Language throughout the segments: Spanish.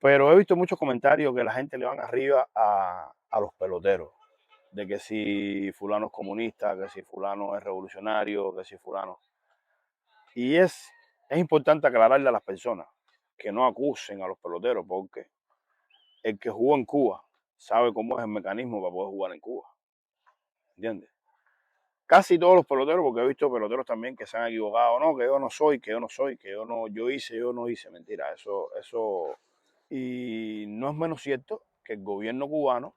Pero he visto muchos comentarios que la gente le van arriba a los peloteros, de que si fulano es comunista, que si fulano es revolucionario, que si fulano. Y es importante aclararle a las personas que no acusen a los peloteros, porque el que jugó en Cuba sabe cómo es el mecanismo para poder jugar en Cuba. ¿Entiendes? Casi todos los peloteros, porque he visto peloteros también que se han equivocado, no, que yo no soy, que yo no soy, que yo no, yo no hice, mentira, eso, y no es menos cierto que el gobierno cubano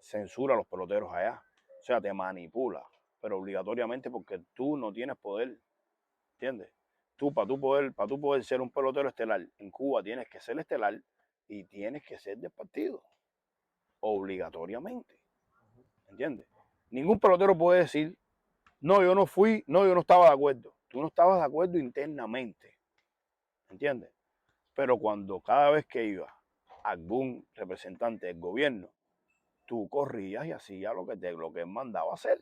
censura a los peloteros allá, o sea, te manipula, pero obligatoriamente porque tú no tienes poder, ¿entiendes? Tú, para tú poder ser un pelotero estelar en Cuba, tienes que ser estelar y tienes que ser del partido, obligatoriamente, ¿entiendes? Ningún pelotero puede decir, no, yo no fui, no, yo no estaba de acuerdo. Tú no estabas de acuerdo internamente, ¿entiendes? Pero cuando cada vez que iba algún representante del gobierno, tú corrías y hacías lo que él mandaba hacer,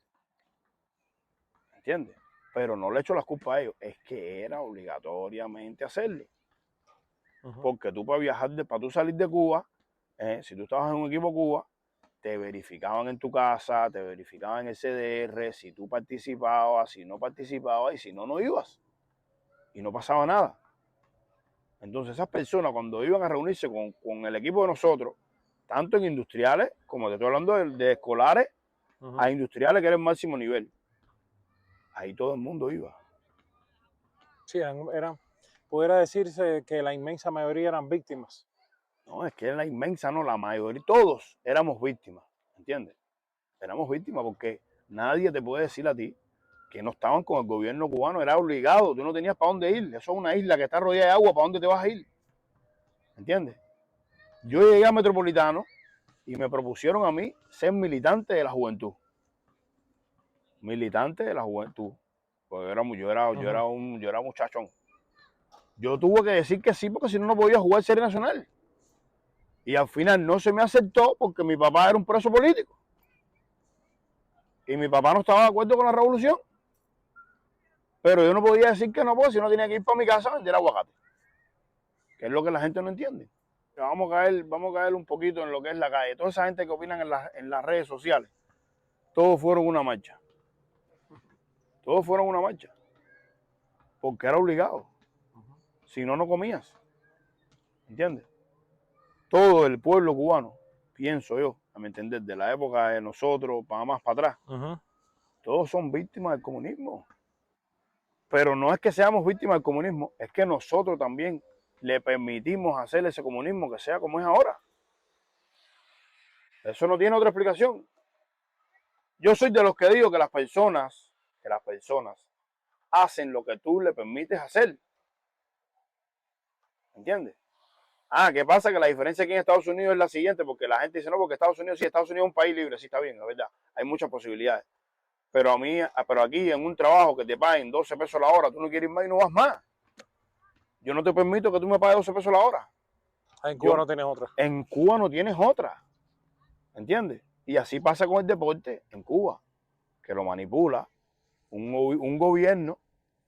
¿entiendes? Pero no le echo las culpas a ellos, es que era obligatoriamente hacerlo. Porque tú para viajar, para tú salir de Cuba, si tú estabas en un equipo Cuba, te verificaban en tu casa, te verificaban en el CDR, si tú participabas, si no participabas y si no, no ibas. Y no pasaba nada. Entonces esas personas cuando iban a reunirse con el equipo de nosotros, tanto en industriales, como te estoy hablando de escolares, a industriales que era el máximo nivel, ahí todo el mundo iba. Sí, pudiera decirse que la inmensa mayoría eran víctimas. No, es que era la inmensa, no, la mayoría, todos éramos víctimas, ¿entiendes? Éramos víctimas porque nadie te puede decir a ti que no estaban con el gobierno cubano, era obligado, tú no tenías para dónde ir, eso es una isla que está rodeada de agua, ¿para dónde te vas a ir? ¿Entiendes? Yo llegué a Metropolitano y me propusieron a mí ser militante de la juventud. Militante de la juventud. Pues yo era muchachón. Yo tuve que decir que sí porque si no, no podía jugar Serie Nacional. Y al final no se me aceptó porque mi papá era un preso político. Y mi papá no estaba de acuerdo con la revolución. Pero yo no podía decir que no, porque si no tenía que ir para mi casa a vender aguacate. Que es lo que la gente no entiende. Vamos a caer un poquito en lo que es la calle. Toda esa gente que opinan en las redes sociales, todos fueron una marcha. Todos fueron una marcha. Porque era obligado. Si no, no comías. ¿Entiendes? Todo el pueblo cubano, pienso yo, a mi entender, de la época de nosotros, para más para atrás, todos son víctimas del comunismo. Pero no es que seamos víctimas del comunismo, es que nosotros también le permitimos hacer ese comunismo que sea como es ahora. Eso no tiene otra explicación. Yo soy de los que digo que las personas hacen lo que tú le permites hacer. ¿Entiendes? Ah, ¿qué pasa? Que la diferencia aquí en Estados Unidos es la siguiente, porque la gente dice, no, porque Estados Unidos es un país libre, sí está bien, la verdad, hay muchas posibilidades. Pero aquí en un trabajo que te paguen 12 pesos la hora, tú no quieres ir más y no vas más. Yo no te permito que tú me pagues 12 pesos la hora. En Cuba no tienes otra. En Cuba no tienes otra, ¿entiendes? Y así pasa con el deporte en Cuba, que lo manipula un gobierno,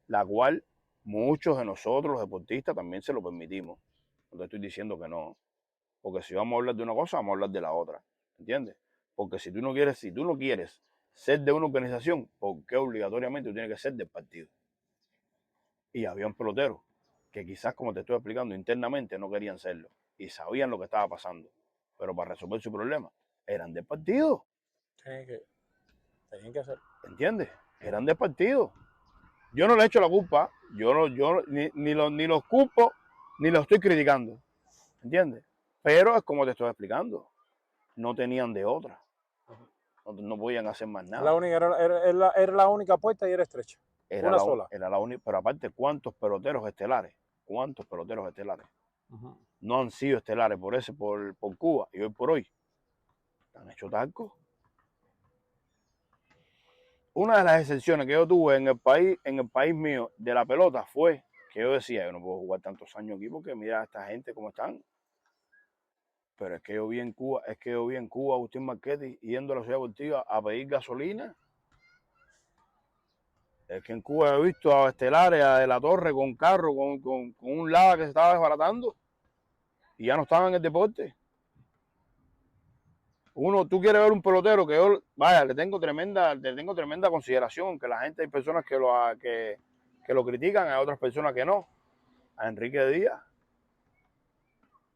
la cual muchos de nosotros, los deportistas, también se lo permitimos. No te estoy diciendo que no, porque si vamos a hablar de una cosa, vamos a hablar de la otra, ¿entiendes? Porque si tú no quieres ser de una organización, ¿por qué obligatoriamente tú tienes que ser del partido? Y había un pelotero que quizás, como te estoy explicando, internamente no querían serlo y sabían lo que estaba pasando, pero para resolver su problema eran del partido. Tenían que hacer. ¿Entiendes? Eran del partido. Yo no le echo la culpa, ni los culpo, ni los estoy criticando. ¿Entiendes? Pero es como te estoy explicando. No tenían de otra. No podían hacer más La nada. única, era la única puerta y era estrecha. Una sola. Era la única. Pero aparte, ¿cuántos peloteros estelares? ¿Cuántos peloteros estelares? No han sido estelares por Cuba y hoy por hoy han hecho talco. Una de las excepciones que yo tuve en el país mío de la pelota fue que yo decía, yo no puedo jugar tantos años aquí porque mira a esta gente cómo están. Pero es que yo vi en Cuba, a Agustín Marchetti yendo a la ciudad deportiva a pedir gasolina. Es que en Cuba he visto a Estelares, a De la Torre con carro, con un lava que se estaba desbaratando. y ya no estaban en el deporte. Tú quieres ver un pelotero que yo, vaya, le tengo tremenda consideración, que la gente, hay personas que lo critican, hay otras personas que no. A Enrique Díaz.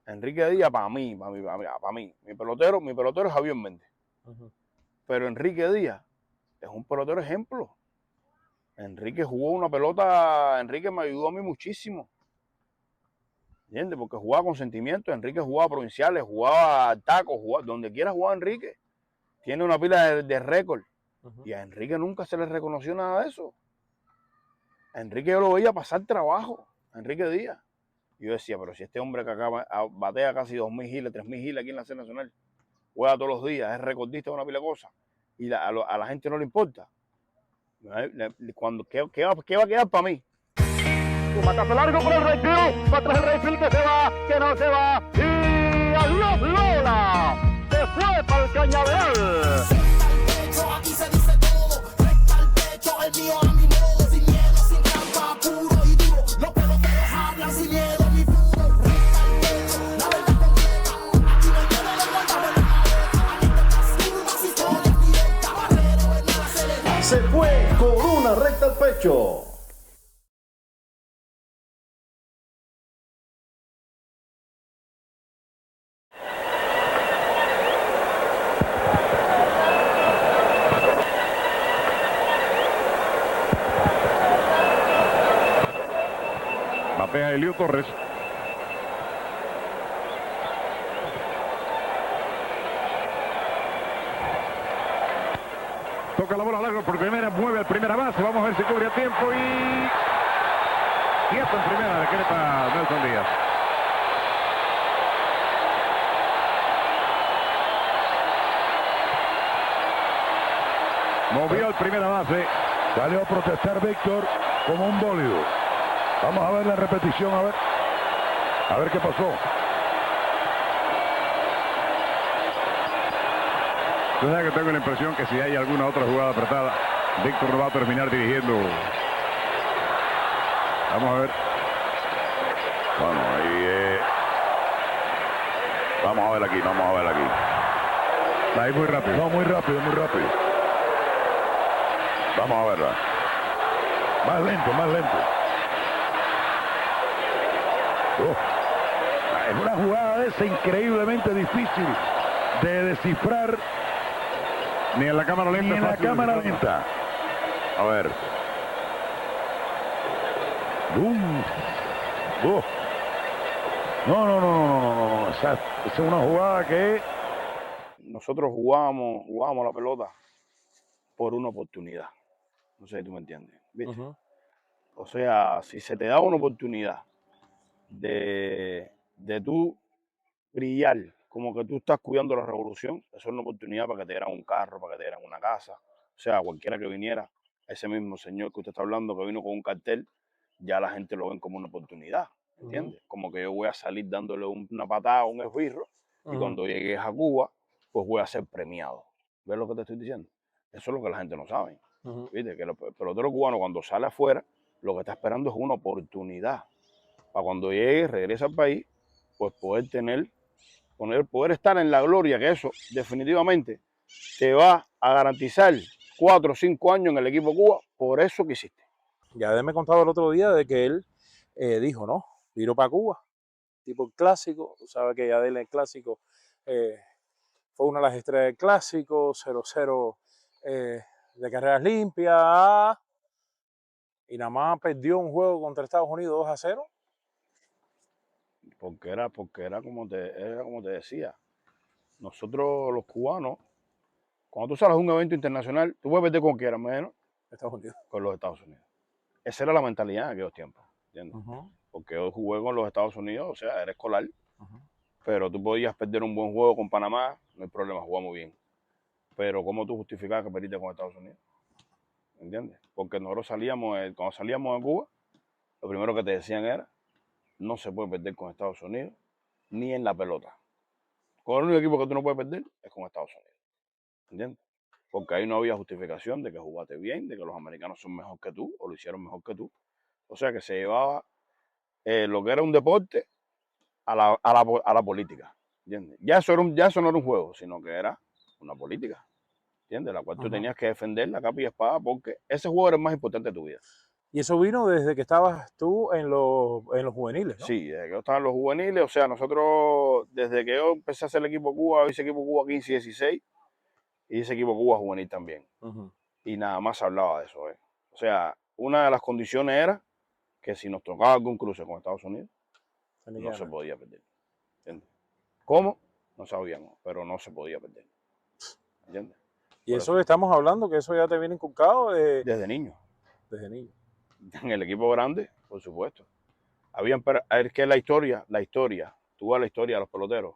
Enrique Díaz, para mí, mi pelotero es Javier Méndez. Pero Enrique Díaz es un pelotero ejemplo. Enrique jugó una pelota, Enrique me ayudó a mí muchísimo. ¿Entiendes? Porque jugaba con sentimiento, Enrique jugaba provinciales, jugaba tacos, donde quiera jugaba Enrique. Tiene una pila de récord. Y a Enrique nunca se le reconoció nada de eso. A Enrique yo lo veía pasar trabajo, a Enrique Díaz. Y yo decía, pero si este hombre que acaba batea casi 2.000 giles, 3.000 giles aquí en la Serie Nacional, juega todos los días, es recordista de una pila de cosas, y a la gente no le importa. ¿Qué va a quedar para mí? Un matazo largo por el right field, para atrás el right field, que se va, que no se va, y adiós Lola, se fue para el cañaveral. Aquí se dice todo, recta al pecho, el mío a mi modo, sin miedo, sin trampa, puro y duro, los peloteros hablan sin miedo, mi puro, recta al pecho, la verdad completa, aquí no hay miedo de guardar en la maleta, aquí te pasan más historias directas, Barrero en la celebra. Se fue con una recta al pecho. Batea Elio Torres. Toca la bola larga por primera, mueve a primera base. Vamos a ver si cubre a tiempo y... quieto en primera, decreta Nelson Díaz. Movió a primera base. Salió a protestar Víctor como un bólido. Vamos a ver la repetición, a ver qué pasó. Yo sé que tengo la impresión que si hay alguna otra jugada apretada, Víctor no va a terminar dirigiendo. Vamos a ver. Bueno, ahí vamos a ver aquí. Está ahí muy rápido. No, muy rápido. Vamos a verla. Más lento. Es una jugada esa increíblemente difícil de descifrar. Ni en la cámara lenta. A ver. No. Esa es una jugada que... Nosotros jugábamos la pelota por una oportunidad. No sé si tú me entiendes, ¿viste? O sea, si se te da una oportunidad de tú brillar como que tú estás cuidando la revolución, eso es una oportunidad para que te dieran un carro, para que te dieran una casa. O sea, cualquiera que viniera, ese mismo señor que usted está hablando, que vino con un cartel, ya la gente lo ven como una oportunidad, ¿entiendes? Como que yo voy a salir dándole una patada a un esbirro y cuando llegues a Cuba, pues voy a ser premiado. ¿Ves lo que te estoy diciendo? Eso es lo que la gente no sabe. ¿Viste? Que el pelotero cubano cuando sale afuera, lo que está esperando es una oportunidad para cuando llegue, regrese al país, pues poder estar en la gloria, que eso definitivamente te va a garantizar 4 o 5 años en el equipo Cuba por eso que hiciste. Ya me contado el otro día de que él dijo, ¿no? Viro para Cuba, tipo el clásico. Tú sabes que ya en el clásico fue una de las estrellas del clásico, 0-0 de carreras limpias. Y nada más perdió un juego contra Estados Unidos 2-0. Porque era como te decía. Nosotros los cubanos, cuando tú sales a un evento internacional, tú puedes perder con quiera, menos Estados Unidos. con los Estados Unidos. Esa era la mentalidad en aquellos tiempos, ¿entiendes? Porque yo jugué con los Estados Unidos, o sea, era escolar, pero tú podías perder un buen juego con Panamá, no hay problema, jugamos bien. Pero ¿cómo tú justificabas que perdiste con Estados Unidos? ¿Entiendes? Porque nosotros cuando salíamos de Cuba, lo primero que te decían era, no se puede perder con Estados Unidos, ni en la pelota. Con el único equipo que tú no puedes perder es con Estados Unidos. ¿Entiendes? Porque ahí no había justificación de que jugaste bien, de que los americanos son mejor que tú, o lo hicieron mejor que tú. O sea que se llevaba lo que era un deporte, a la política, ¿entiendes? Ya eso no era un juego, sino que era una política, ¿entiendes? La cual tú tenías que defender la capa y espada porque ese juego era el más importante de tu vida. Y eso vino desde que estabas tú en los juveniles, ¿no? Sí, desde que yo estaba en los juveniles, o sea, nosotros, desde que yo empecé a hacer el equipo Cuba, hice equipo Cuba 15 y 16, y hice equipo Cuba juvenil también. Y nada más se hablaba de eso, ¿eh? O sea, una de las condiciones era que si nos tocaba algún cruce con Estados Unidos, no se podía perder. ¿Entiendes? ¿Cómo? No sabíamos, pero no se podía perder. ¿Entiendes? Y eso que estamos hablando, que eso ya te viene inculcado desde niño. Desde niño. En el equipo grande, por supuesto. Es que la historia, tú ves la historia de los peloteros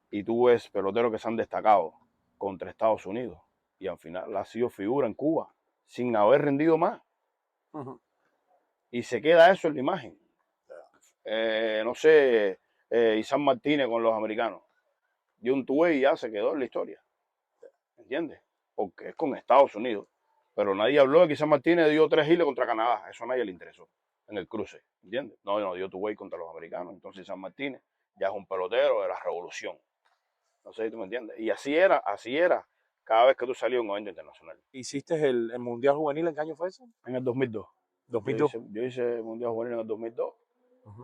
y tú ves peloteros que se han destacado contra Estados Unidos y al final ha sido figura en Cuba sin haber rendido más. Y se queda eso en la imagen. No sé, Isán Martínez con los americanos. Dio un tuve y ya se quedó en la historia. ¿Entiendes? Porque es con Estados Unidos. Pero nadie habló de que Isán Martínez dio 3 giles contra Canadá. Eso a nadie le interesó en el cruce. ¿Entiendes? No dio tuve contra los americanos. Entonces Isán Martínez ya es un pelotero de la revolución. No sé si tú me entiendes. Y así era cada vez que tú salías a un evento internacional. ¿Hiciste el Mundial Juvenil en qué año fue eso? En el 2002. 2002. Yo hice el Mundial Juvenil en el 2002,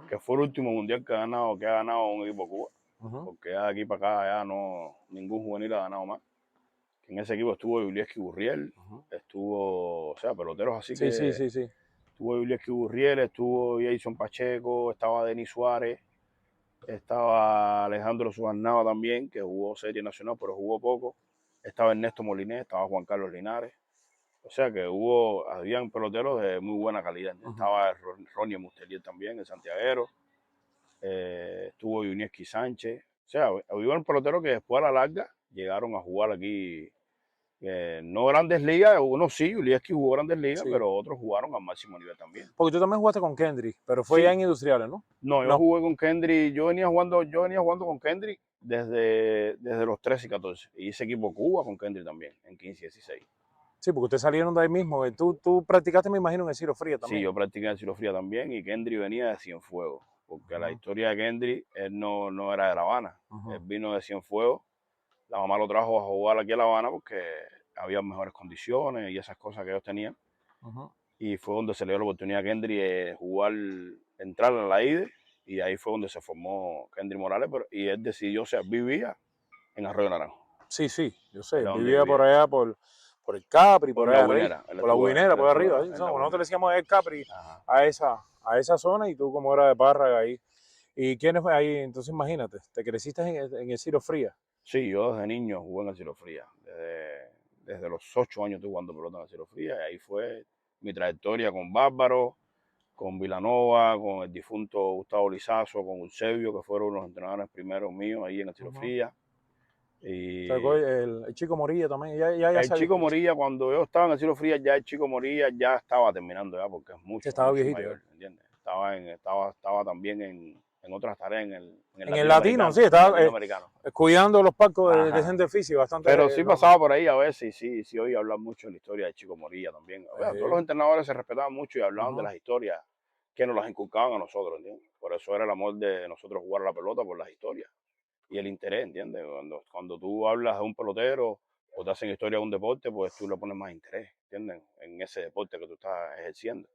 que fue el último Mundial que ha ganado un equipo Cuba. Porque ya de aquí para acá ya no, ningún juvenil ha ganado más. En ese equipo estuvo Yulieski Gurriel, estuvo, o sea, peloteros así que... Sí. Estuvo Yulieski Gurriel, estuvo Jason Pacheco, estaba Denis Suárez, estaba Alejandro Suarnava también, que jugó Serie Nacional, pero jugó poco. Estaba Ernesto Molinés, estaba Juan Carlos Linares. O sea que habían peloteros de muy buena calidad. Estaba Ronnie Mustelier también, el santiaguero. Estuvo Yunieski Sánchez. O sea, había un pelotero que después a la larga llegaron a jugar aquí. No grandes ligas, unos sí, Yunieski jugó grandes ligas, pero otros jugaron al máximo nivel también. Porque tú también jugaste con Kendrick, pero fue ya en Industriales, ¿no? No, yo jugué con Kendrick, yo venía jugando con Kendrick desde los 13 y 14. Y hice equipo Cuba con Kendrick también, en 15 y 16. Sí, porque ustedes salieron de ahí mismo. Tú practicaste, me imagino, en el Ciro Fría también. Sí, yo practiqué en el Ciro Fría también y Kendrick venía de Cienfuegos, porque la historia de Kendrick, él no era de La Habana, él vino de Cienfuegos, la mamá lo trajo a jugar aquí a La Habana porque había mejores condiciones y esas cosas que ellos tenían. Y fue donde se le dio la oportunidad a Kendrick de entrar a la IDE, y ahí fue donde se formó Kendrick Morales, y él decidió, o sea, vivía en Arroyo Naranjo. Sí, yo sé, vivía por allá, por el Capri, por allá arriba, por la Guinera, por arriba. Nosotros le decíamos el Capri a esa zona, y tú como era de Párraga ahí. ¿Y quiénes fue ahí? Entonces imagínate, te creciste en el Ciro Fría. Sí, yo desde niño jugué en el Ciro Fría. Desde los 8 años estuve jugando pelota en el Ciro Fría, y ahí fue mi trayectoria con Bárbaro, con Vilanova, con el difunto Gustavo Lizazo, con Eusebio, que fueron los entrenadores primeros míos ahí en el Ciro Fría. Y el Chico Morilla también. El Chico Morilla, cuando yo estaba en el Ciro Fría, ya el Chico Morilla ya estaba terminando ya, porque es mucho, estaba mucho viejito, mayor, ¿entiendes? Estaba también en otras tareas en el latino, sí, estaba cuidando los palcos de gente física bastante. Pero sí pasaba por ahí a veces, sí oí hablar mucho de la historia de Chico Morilla también. Todos los entrenadores se respetaban mucho y hablaban de las historias que nos las inculcaban a nosotros, ¿entiendes? Por eso era el amor de nosotros jugar a la pelota, por las historias y el interés, ¿entiendes? Cuando tú hablas de un pelotero o te hacen historia de un deporte, pues tú le pones más interés, ¿entiendes? En ese deporte que tú estás ejerciendo.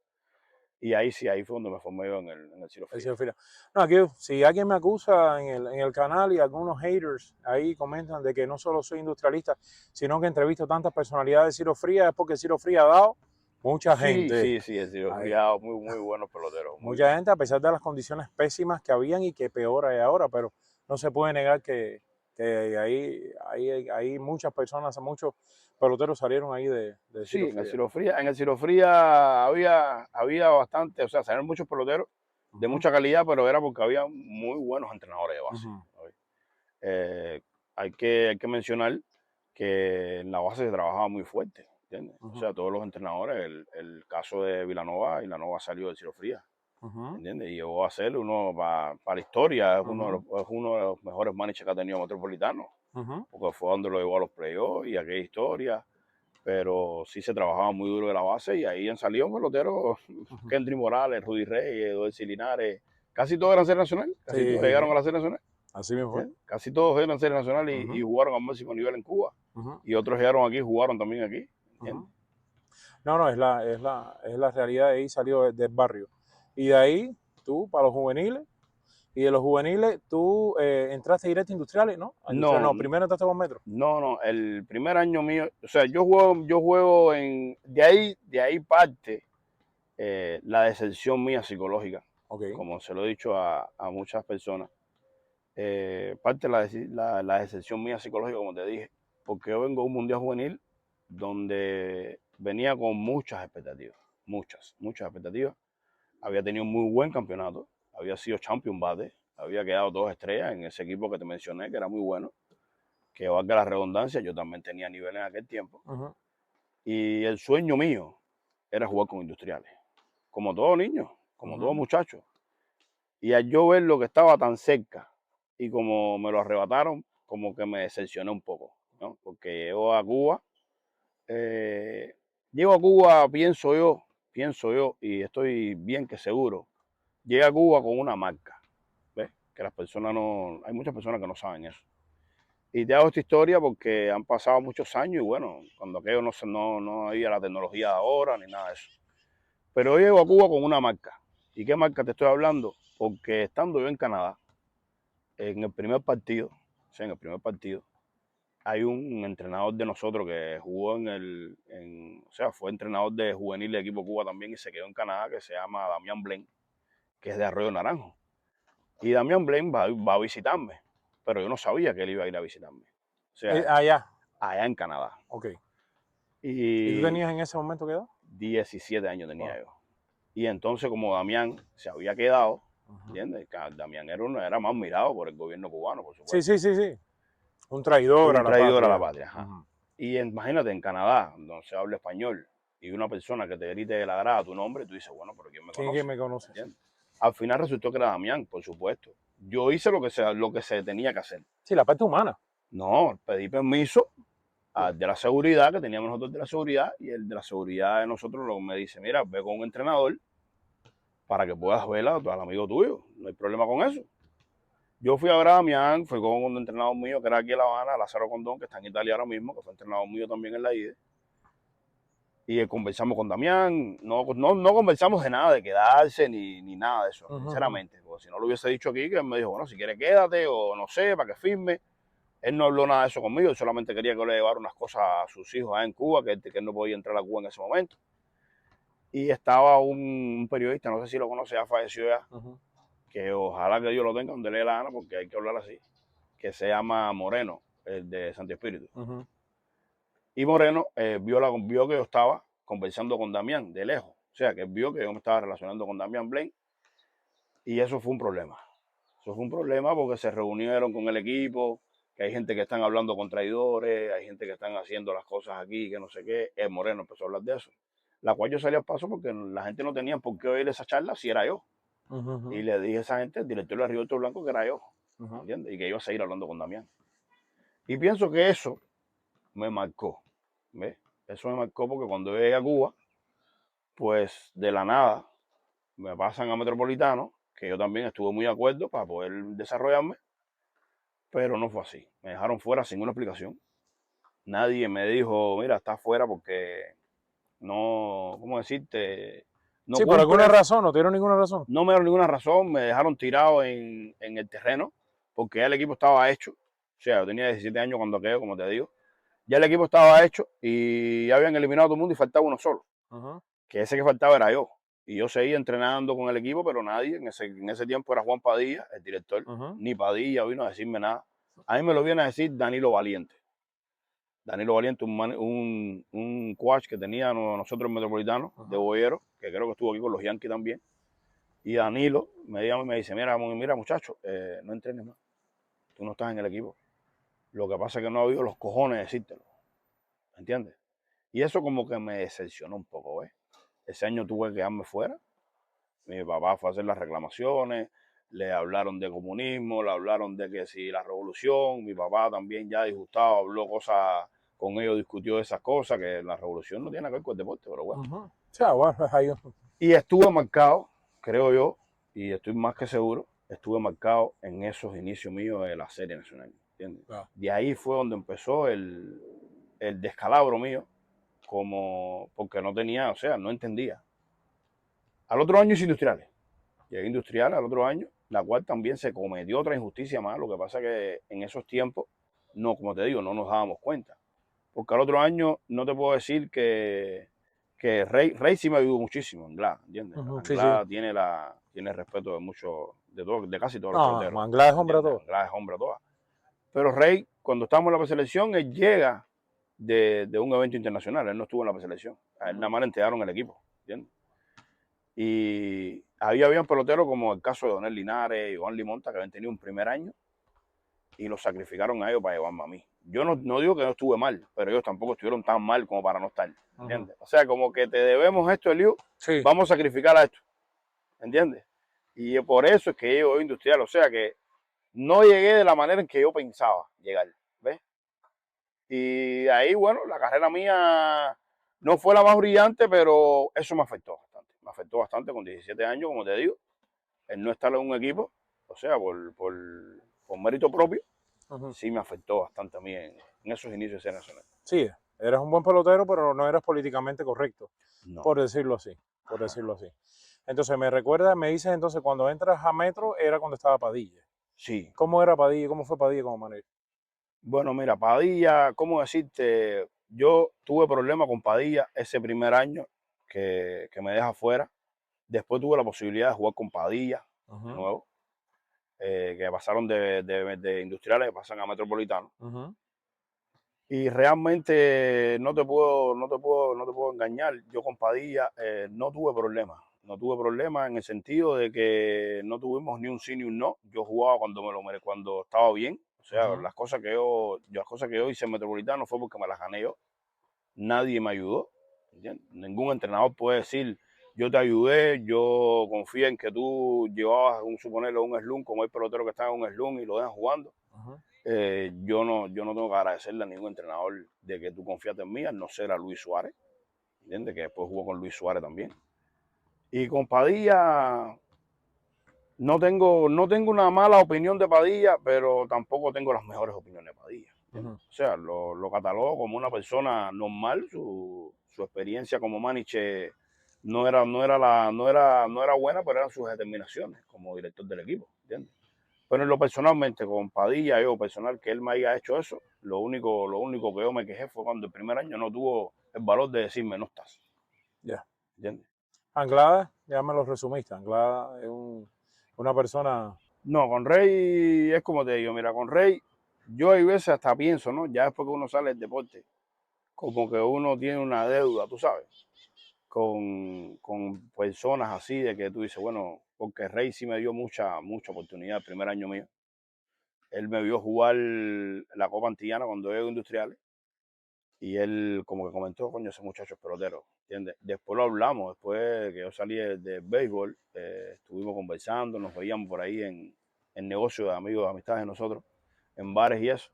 Y ahí fue donde me formé yo en el Ciro Fría. No, aquí, si alguien me acusa en el canal, y algunos haters ahí comentan de que no solo soy industrialista, sino que entrevisto tantas personalidades de Ciro Fría, es porque Ciro Fría ha dado mucha gente. Sí, el Ciro Fría ha dado muy buenos peloteros. Mucha gente, a pesar de las condiciones pésimas que habían y que peor hay ahora, pero no se puede negar que ahí muchas personas, muchos peloteros salieron ahí de Ciro Fría. En el Ciro Fría había bastante, o sea, salieron muchos peloteros de mucha calidad, pero era porque había muy buenos entrenadores de base. Hay que mencionar que en la base se trabajaba muy fuerte, ¿entiendes? O sea, todos los entrenadores, el caso de Vilanova salió del Ciro Fría. ¿Entiendes? Y llegó a ser uno para la historia, es uno de los mejores managers que ha tenido Metropolitano, porque fue donde lo llevó a los playoffs y aquella historia, pero sí se trabajaba muy duro de la base, y ahí han salido peloteros, Kendrick Morales, Rudy Reyes, Edoel Linares, Casi todos eran serie nacional, casi Sí, todos sí, llegaron sí. a la serie nacional. Así mismo fue. ¿Sí? Casi todos eran serie nacional Ujú. y jugaron al máximo nivel en Cuba. Ujú, Y otros llegaron aquí, jugaron también aquí. ¿Entiendes? ujú. No, es la realidad de ahí, salió del barrio. Y de ahí, tú, para los juveniles, y de los juveniles, tú entraste directo a industriales, ¿no? A industriales, No, no, primero entraste con Metro. no, el primer año mío, o sea, yo juego de ahí parte la decepción mía psicológica, Ok. como se lo he dicho a muchas personas. Parte la decepción mía psicológica, como te dije, porque yo vengo de un mundial juvenil donde venía con muchas expectativas, muchas expectativas. Había tenido un muy buen campeonato, había sido champion bate, había quedado 2 estrellas en ese equipo que te mencioné, que era muy bueno, que valga la redundancia, yo también tenía nivel en aquel tiempo. Ujú, Y el sueño mío era jugar con industriales, como todo niño, como todo ujú. muchacho. Y al yo ver lo que estaba tan cerca y como me lo arrebataron, como que me decepcioné un poco, ¿no? Porque eh, llego a Cuba, pienso yo, y estoy bien que seguro, llegué a Cuba con una marca, ¿ves? Que las personas no, hay muchas personas que no saben eso. Y te hago esta historia porque han pasado muchos años y bueno, cuando aquello no había la tecnología de ahora ni nada de eso. Pero yo llego a Cuba con una marca. ¿Y qué marca te estoy hablando? Porque estando yo en Canadá, en el primer partido, o sea, en el primer partido, hay un entrenador de nosotros que jugó o sea, fue entrenador de juvenil de equipo Cuba también y se quedó en Canadá, que se llama Damián Blaine, que es de Arroyo Naranjo. Y Damián Blaine va a visitarme, pero yo no sabía que él iba a ir a visitarme. O sea, Allá, allá en Canadá. ok. ¿Y tú Y tenías en ese momento qué edad? 17 años tenía Wow. yo. Y entonces, como Damián se había quedado, Ujú. ¿entiendes? Damián era más mirado por el gobierno cubano, por Sí, supuesto. sí, sí, sí. Un traidor a Un la traidor a la patria. patria. Ajá. Ujú. Y imagínate, en Canadá, donde se habla español, y una persona que te grite de la grada tu nombre, tú dices, bueno, pero ¿quién me ¿Quién es que conoce? me conoce? Sí. ¿Entiendes? Al final resultó que era Damián, por supuesto. Yo hice lo que se tenía que hacer. Sí, la parte humana. No, pedí permiso al de la seguridad, que teníamos nosotros de la seguridad, y el de la seguridad de nosotros me dice, mira, ve con un entrenador para que puedas ver al amigo tuyo. No hay problema con eso. Yo fui a ver a Damián, fui con un entrenador mío que era aquí en La Habana, Lázaro Condón, que está en Italia ahora mismo, que fue entrenador mío también en la IDE. Y conversamos con Damián, no conversamos de nada, de quedarse ni nada de eso, Ujú, sinceramente. Porque si no lo hubiese dicho aquí, que él me dijo, bueno, si quieres quédate o no sé, para que firme. Él no habló nada de eso conmigo, él solamente quería que yo le llevara unas cosas a sus hijos allá en Cuba, que él no podía entrar a Cuba en ese momento. Y estaba un periodista, no sé si lo conoce, ya falleció ya, ujú. que ojalá que Dios lo tenga donde le dé la gana, porque hay que hablar así, que se llama Moreno, el de Santi Espíritu. Ujú. Y Moreno vio que yo estaba conversando con Damián de lejos, o sea, que vio que yo me estaba relacionando con Damián Blaine, y eso fue un problema. Eso fue un problema porque se reunieron con el equipo, que hay gente que están hablando con traidores, hay gente que están haciendo las cosas aquí, que no sé qué. El Moreno empezó a hablar de eso. La cual yo salí al paso porque la gente no tenía por qué oír esa charla si era yo. Ujú, Y le dije a esa gente, el director de Río Blanco, que era yo, ujú. ¿entiendes? Y que iba a seguir hablando con Damián. Y pienso que eso me marcó, ¿ves? Eso me marcó porque cuando yo llegué a Cuba, pues de la nada me pasan a Metropolitano, que yo también estuve muy de acuerdo para poder desarrollarme, pero no fue así. Me dejaron fuera sin una explicación. Nadie me dijo, mira, estás fuera porque no, ¿cómo decirte? No Sí, por alguna cumples. razón, no tuvieron ninguna razón. No me dieron ninguna razón, me dejaron tirado en el terreno, porque ya el equipo estaba hecho. O sea, yo tenía 17 años cuando aquello, como te digo. Ya el equipo estaba hecho y ya habían eliminado a todo el mundo y faltaba uno solo. Ujú, Que ese que faltaba era yo. Y yo seguía entrenando con el equipo, pero nadie, en ese tiempo era Juan Padilla, el director, ujú. ni Padilla vino a decirme nada. A mí me lo viene a decir Danilo Valiente. Danilo Valiente, un coach que tenía nosotros en Metropolitano, de Ajá. Boyero, que creo que estuvo aquí con los Yankees también. Y Danilo me llama y me dice, mira muchacho, no entrenes más, tú no estás en el equipo. Lo que pasa es que no ha habido los cojones de decírtelo, ¿me entiendes? Y eso como que me decepcionó un poco, ¿ves? Ese año tuve que quedarme fuera. Mi papá fue a hacer las reclamaciones, le hablaron de comunismo, le hablaron de que si la revolución, mi papá también ya disgustado, habló cosas con ellos, discutió esas cosas, que la revolución no tiene nada que ver con el deporte, pero bueno. Ujú. O sea, bueno, Y estuvo marcado, creo yo, y estoy más que seguro, estuve marcado en esos inicios míos de la Serie Nacional, ¿entiendes? Claro. De ahí fue donde empezó el descalabro mío, porque no tenía, o sea, no entendía. Al otro año hice Industriales. Llegué a Industriales al otro año, la cual también se cometió otra injusticia más. Lo que pasa es que en esos tiempos, no, como te digo, no nos dábamos cuenta. Porque al otro año no te puedo decir que Rey sí me ayudó muchísimo, Anglada, ¿entiendes? Sí, sí. Anglada tiene el respeto de muchos, de casi todos los No, peloteros. Mangla es hombre a ¿Entiendes? todo. Anglada es hombre a todas. Pero Rey, cuando estábamos en la preselección, él llega de un evento internacional. Él no estuvo en la preselección. A él nada más le entregaron el equipo, ¿entiendes? Y ahí había un pelotero como el caso de Donel Linares y Juan Limonta, que habían tenido un primer año y los sacrificaron a ellos para llevarme a mí. Yo no digo que no estuve mal, pero ellos tampoco estuvieron tan mal como para no estar, ¿entiendes? O sea, como que te debemos esto, Eliu, Sí. vamos a sacrificar a esto, ¿entiendes? Y por eso es que llego a Industrial, o sea que no llegué de la manera en que yo pensaba llegar, ¿ves? Y ahí, bueno, la carrera mía no fue la más brillante, pero eso me afectó bastante. Me afectó bastante con 17 años, como te digo, el no estar en un equipo, o sea, por mérito propio, sí me afectó bastante a mí en esos inicios de Serie Nacional. Sí, eras un buen pelotero, pero no eras políticamente correcto, No. por decirlo así, por decirlo así. Entonces, me dices entonces, cuando entras a Metro, era cuando estaba Padilla. Sí. ¿Cómo era Padilla? ¿Cómo fue Padilla como manager? Bueno, mira, Padilla, ¿cómo decirte? Yo tuve problemas con Padilla ese primer año que me deja fuera. Después tuve la posibilidad de jugar con Padilla de nuevo, que pasaron de Industriales, que pasan a Metropolitano. Y realmente no te puedo engañar. Yo con Padilla no tuve problemas. No tuve problemas en el sentido de que no tuvimos ni un sí ni un no. Yo jugaba cuando estaba bien. O sea, las cosas que yo hice en Metropolitano fue porque me las gané yo. Nadie me ayudó. ¿Entiendes? Ningún entrenador puede decir, yo te ayudé, yo confío en que tú llevabas, suponerlo, un slum, como el pelotero que está en un slum y lo dejan jugando. Yo no tengo que agradecerle a ningún entrenador de que tú confiaste en mí, al no ser a Luis Suárez, ¿entiendes? Que después jugó con Luis Suárez también. Y con Padilla, no tengo una mala opinión de Padilla, pero tampoco tengo las mejores opiniones de Padilla. O sea, lo catalogo como una persona normal, su experiencia como manager no era buena, pero eran sus determinaciones como director del equipo, ¿entiendes? Pero en lo personalmente, con Padilla, yo personal, que él me haya hecho eso, lo único que yo me quejé fue cuando el primer año no tuvo el valor de decirme no estás. Ya. ¿Entiendes? Anglada, ya me lo resumiste. Anglada es una persona. No, con Rey es como te digo, mira, con Rey, yo hay veces hasta pienso, ¿no? Ya después que uno sale del deporte, como que uno tiene una deuda, tú sabes, con personas así, de que tú dices, bueno, porque Rey sí me dio mucha oportunidad el primer año mío. Él me vio jugar la Copa Antillana cuando yo Industriales. Y él como que comentó, coño, ese muchacho es pelotero, ¿entiendes? Después lo hablamos, después que yo salí del béisbol, estuvimos conversando, nos veíamos por ahí en negocios de amigos, de amistades de nosotros, en bares y eso.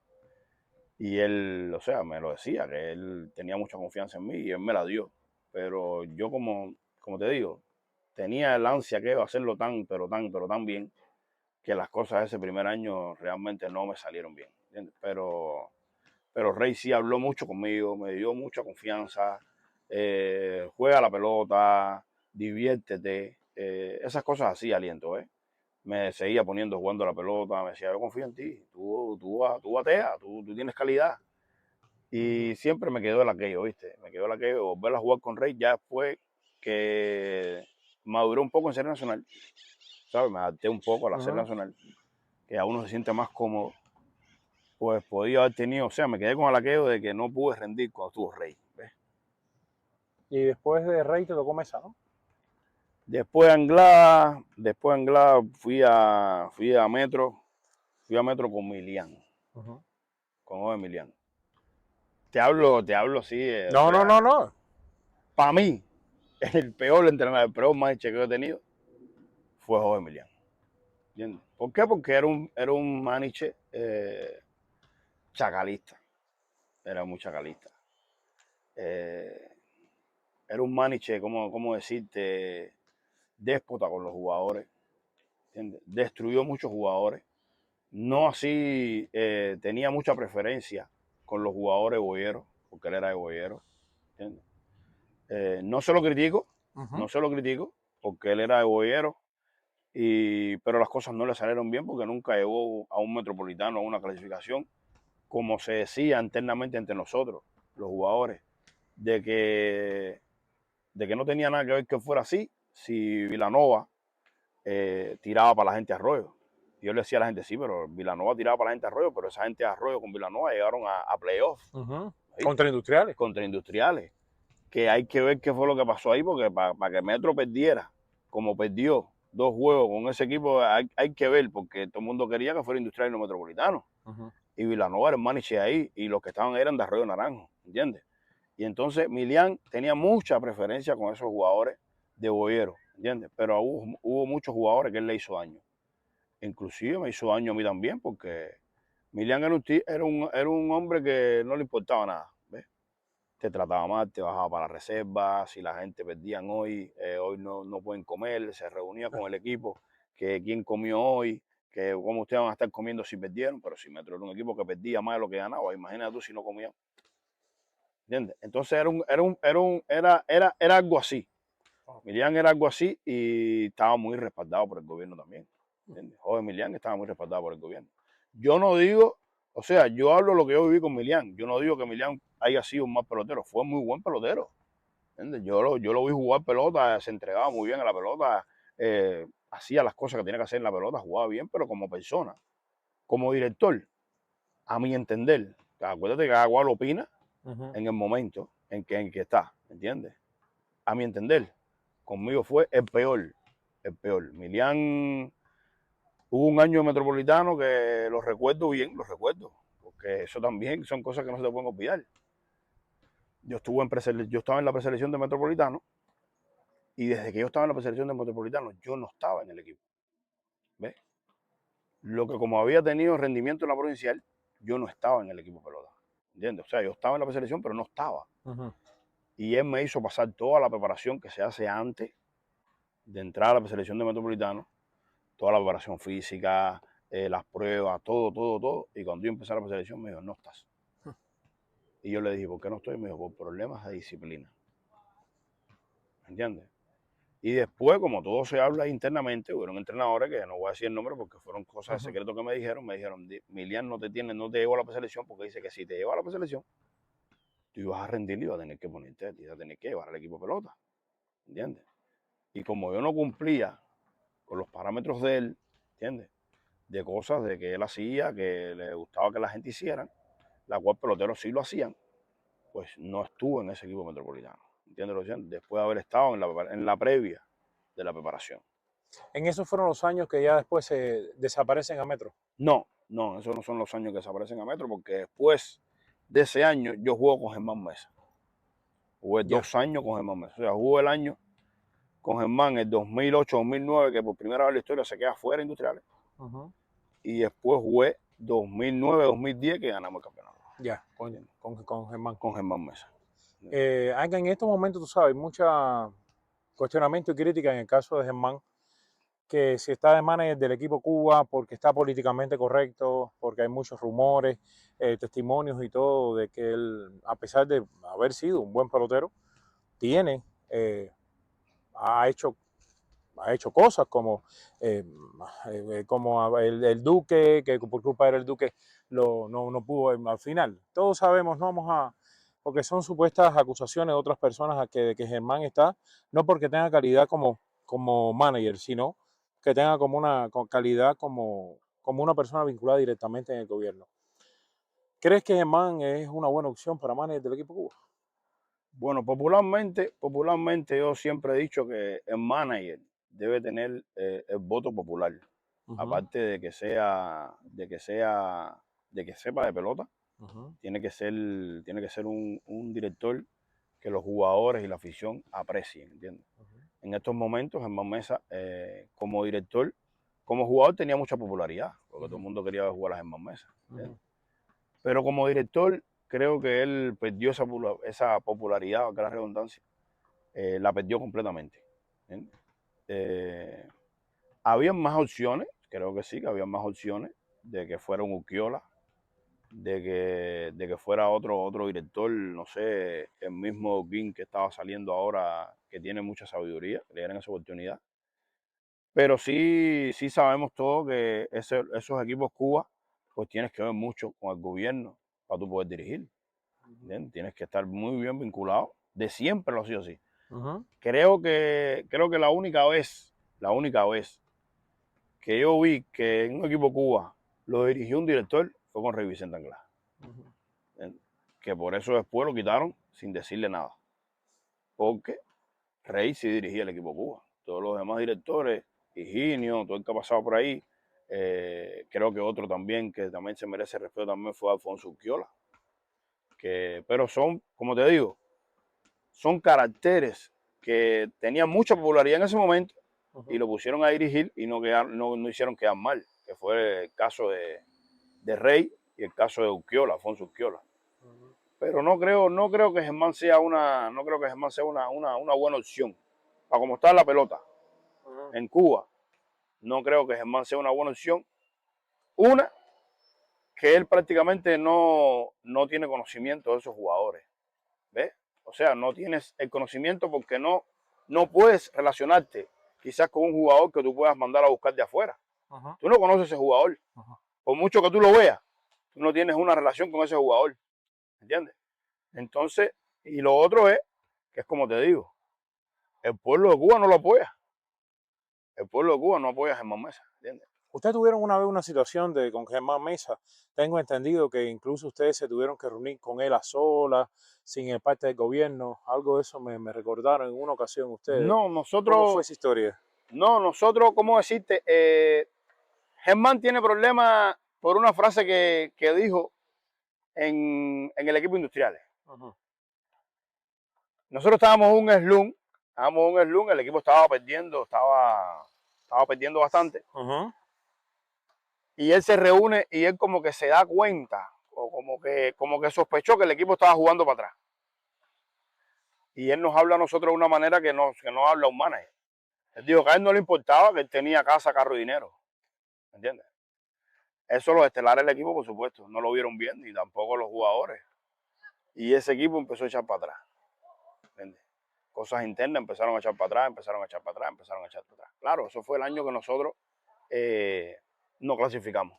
Y él, o sea, me lo decía, que él tenía mucha confianza en mí y él me la dio. Pero yo como te digo, tenía el ansia que iba a hacerlo pero tan bien, que las cosas ese primer año realmente no me salieron bien, ¿entiendes? Pero Rey sí habló mucho conmigo, me dio mucha confianza, juega la pelota, diviértete, esas cosas así aliento, ¿eh? Me seguía jugando la pelota, me decía, yo confío en ti, tú bateas, tú tienes calidad. Y siempre me quedó el aquello, ¿viste? Me quedó el aquello de volver a jugar con Rey ya después que maduré un poco en Serie Nacional, ¿sabes? Me adapté un poco a la Serie Nacional, que a uno se siente más cómodo. Pues podía haber tenido, o sea, me quedé con el aquello de que no pude rendir cuando estuvo Rey, ¿ves? Y después de Rey te tocó Mesa, ¿no? Después de Anglada fui a Metro con Milian, con Ove Milian. Te hablo así, No, no, no, no. para mí, el peor entrenador, el peor manager que yo he tenido fue Ove Milian. ¿Entiendes? ¿Por qué? Porque era un manager chacalista, era muy chacalista. Era un manager, ¿cómo decirte? Déspota con los jugadores. ¿entiendes? Destruyó muchos jugadores. No así tenía mucha preferencia con los jugadores boyeros, porque él era de boyero, ¿entiendes? No se lo critico, no se lo critico, porque él era de boyero, pero las cosas no le salieron bien porque nunca llegó a un metropolitano, a una clasificación, como se decía internamente entre nosotros, los jugadores, de que no tenía nada que ver que fuera así si Vilanova tiraba para la gente a Arroyo. Yo le decía a la gente, sí, pero Vilanova tiraba para la gente a Arroyo, pero esa gente de Arroyo con Vilanova llegaron a playoffs. Contra Industriales. Contra Industriales. Que hay que ver qué fue lo que pasó ahí, porque para que Metro perdiera, como perdió 2 juegos con ese equipo, hay que ver, porque todo el mundo quería que fuera Industrial y no Metropolitano. Y Vilanova era el manager ahí, y los que estaban ahí eran de Arroyo Naranjo, ¿entiendes? Y entonces Milián tenía mucha preferencia con esos jugadores de boyero, ¿entiendes? Pero hubo muchos jugadores que él le hizo daño. Inclusive me hizo daño a mí también, porque Milián era un hombre que no le importaba nada, ¿ves? Te trataba mal, te bajaba para la reserva, si la gente perdían hoy no pueden comer, se reunía con el equipo, que quién comió hoy, que cómo ustedes van a estar comiendo si perdieron, pero si Metro era un equipo que perdía más de lo que ganaba, imagínate tú si no comían. ¿Entiendes? Entonces era algo así. Milián era algo así y estaba muy respaldado por el gobierno también. ¿Entiendes? Joven Milián estaba muy respaldado por el gobierno. Yo no digo, o sea, yo hablo lo que yo viví con Milián. Yo no digo que Milián haya sido un mal pelotero, fue muy buen pelotero. ¿Entiendes? Yo lo vi jugar pelota, se entregaba muy bien a la pelota, hacía las cosas que tenía que hacer en la pelota, jugaba bien, pero como persona, como director, a mi entender, acuérdate que cada cual opina en el momento en que está, ¿entiendes? A mi entender, conmigo fue el peor. Milián hubo un año de Metropolitano que lo recuerdo bien, porque eso también son cosas que no se te pueden olvidar. Yo estaba en la preselección de Metropolitano y desde que yo estaba en la preselección de Metropolitano yo no estaba en el equipo. ¿Ves? Lo que como había tenido rendimiento en la provincial, yo no estaba en el equipo pelota. ¿Entiendes? O sea, yo estaba en la preselección, pero no estaba. Y él me hizo pasar toda la preparación que se hace antes de entrar a la preselección de Metropolitano, toda la preparación física, las pruebas, todo. Y cuando yo empecé la preselección me dijo, no estás. Y yo le dije, ¿por qué no estoy? Me dijo, por problemas de disciplina. ¿Entiendes? Y después, como todo se habla internamente, hubieron entrenadores que no voy a decir el nombre porque fueron cosas de secreto que me dijeron, Milián no te llevo a la preselección porque dice que si te lleva a la preselección, tú ibas a rendir y ibas a tener que ponerte, ibas a tener que llevar al equipo pelota. ¿Entiendes? Y como yo no cumplía con los parámetros de él, ¿entiendes? De cosas de que él hacía, que le gustaba que la gente hiciera, la cual peloteros sí lo hacían, pues no estuvo en ese equipo metropolitano. ¿Entiendes? Después de haber estado en la previa de la preparación. En esos fueron los años que ya después se desaparecen a Metro. No, esos no son los años que desaparecen a Metro, porque después de ese año yo juego con Germán Mesa. Jugué 2 años con Germán Mesa. O sea, jugué el año con Germán, el 2008-2009, que por primera vez en la historia se queda fuera Industriales. Y después jugué 2009-2010, que ganamos el campeonato. Ya, con Germán. Con Germán Mesa. En estos momentos, tú sabes, mucha cuestionamiento y crítica en el caso de Germán, que si está de manager del equipo Cuba porque está políticamente correcto, porque hay muchos rumores, testimonios y todo de que él, a pesar de haber sido un buen pelotero, ha hecho cosas como el Duque, que por culpa del Duque no pudo al final. Todos sabemos, no vamos a, porque son supuestas acusaciones de otras personas de que Germán está, no porque tenga calidad como manager, sino que tenga calidad como una persona vinculada directamente en el gobierno. ¿Crees que Germán es una buena opción para manager del equipo Cuba? Bueno, popularmente yo siempre he dicho que el manager debe tener el voto popular. Aparte de que sepa de pelota, tiene que ser un director que los jugadores y la afición aprecien, ¿entiendes? En estos momentos, Germán Mesa, como director, como jugador tenía mucha popularidad, porque todo el mundo quería jugar a Germán Mesa. Pero como director, creo que él perdió esa popularidad, valga la redundancia, la perdió completamente. Habían más opciones, creo que sí, que había más opciones de que fuera un Urquiola, de que fuera otro director, no sé, el mismo King que estaba saliendo ahora, que tiene mucha sabiduría, que le dieran esa oportunidad. Pero sí sabemos todos que esos equipos Cuba, pues tienes que ver mucho con el gobierno para tú poder dirigir. ¿Entiendes? Tienes que estar muy bien vinculado, de siempre lo ha sido así. Creo que la única vez que yo vi que en un equipo Cuba lo dirigió un director fue con Rey Vicente Anglada. Que por eso después lo quitaron sin decirle nada. Porque Rey sí dirigía el equipo Cuba. Todos los demás directores, Higinio, todo el que ha pasado por ahí, creo que otro también que también se merece respeto también fue Alfonso Urquiola. Pero son, como te digo, son caracteres que tenían mucha popularidad en ese momento y lo pusieron a dirigir y no hicieron quedar mal, que fue el caso de Rey y el caso de Urquiola, Alfonso Urquiola. Pero no creo que Germán sea una buena opción. Para como está la pelota en Cuba, no creo que Germán sea una buena opción. Una, que él prácticamente no tiene conocimiento de esos jugadores. ¿Ves? O sea, no tienes el conocimiento porque no puedes relacionarte quizás con un jugador que tú puedas mandar a buscar de afuera. Tú no conoces a ese jugador. Por mucho que tú lo veas, tú no tienes una relación con ese jugador. ¿Entiendes? Entonces, y lo otro es, que es como te digo, el pueblo de Cuba no lo apoya. El pueblo de Cuba no apoya a Germán Mesa. ¿Entiendes? Ustedes tuvieron una vez una situación con Germán Mesa. Tengo entendido que incluso ustedes se tuvieron que reunir con él a solas, sin el parte del gobierno. Algo de eso me recordaron en una ocasión ustedes. No, ¿Cómo nosotros, fue esa historia? ¿cómo decirte? Germán tiene problemas por una frase que dijo en el equipo industrial. Nosotros estábamos en un slum, el equipo estaba perdiendo bastante. Y él se reúne y él como que se da cuenta, o como que sospechó que el equipo estaba jugando para atrás. Y él nos habla a nosotros de una manera que no habla un manager. Él dijo que a él no le importaba, que él tenía casa, carro y dinero. ¿Entiendes? Eso los estelares del equipo, por supuesto, no lo vieron bien, ni tampoco los jugadores. Y ese equipo empezó a echar para atrás. ¿Entiendes? Cosas internas empezaron a echar para atrás. Claro, eso fue el año que nosotros no clasificamos.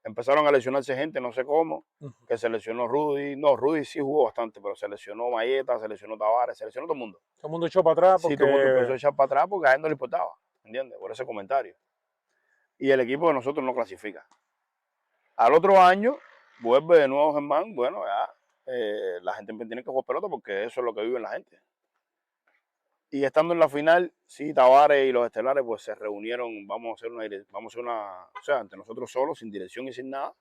Empezaron a lesionarse gente, no sé cómo, que se lesionó Rudy. No, Rudy sí jugó bastante, pero se lesionó Mayeta, se lesionó Tavares, se lesionó todo el mundo. Todo el mundo echó para atrás porque... Sí, todo el mundo empezó a echar para atrás porque a él no le importaba, ¿entiendes? Por ese comentario. Y el equipo de nosotros no clasifica. Al otro año vuelve de nuevo Germán. Bueno, ya la gente tiene que jugar pelota porque eso es lo que vive la gente. Y estando en la final, sí, Tavares y los estelares pues se reunieron, vamos a hacer una, o sea, entre nosotros solos, sin dirección y sin nada,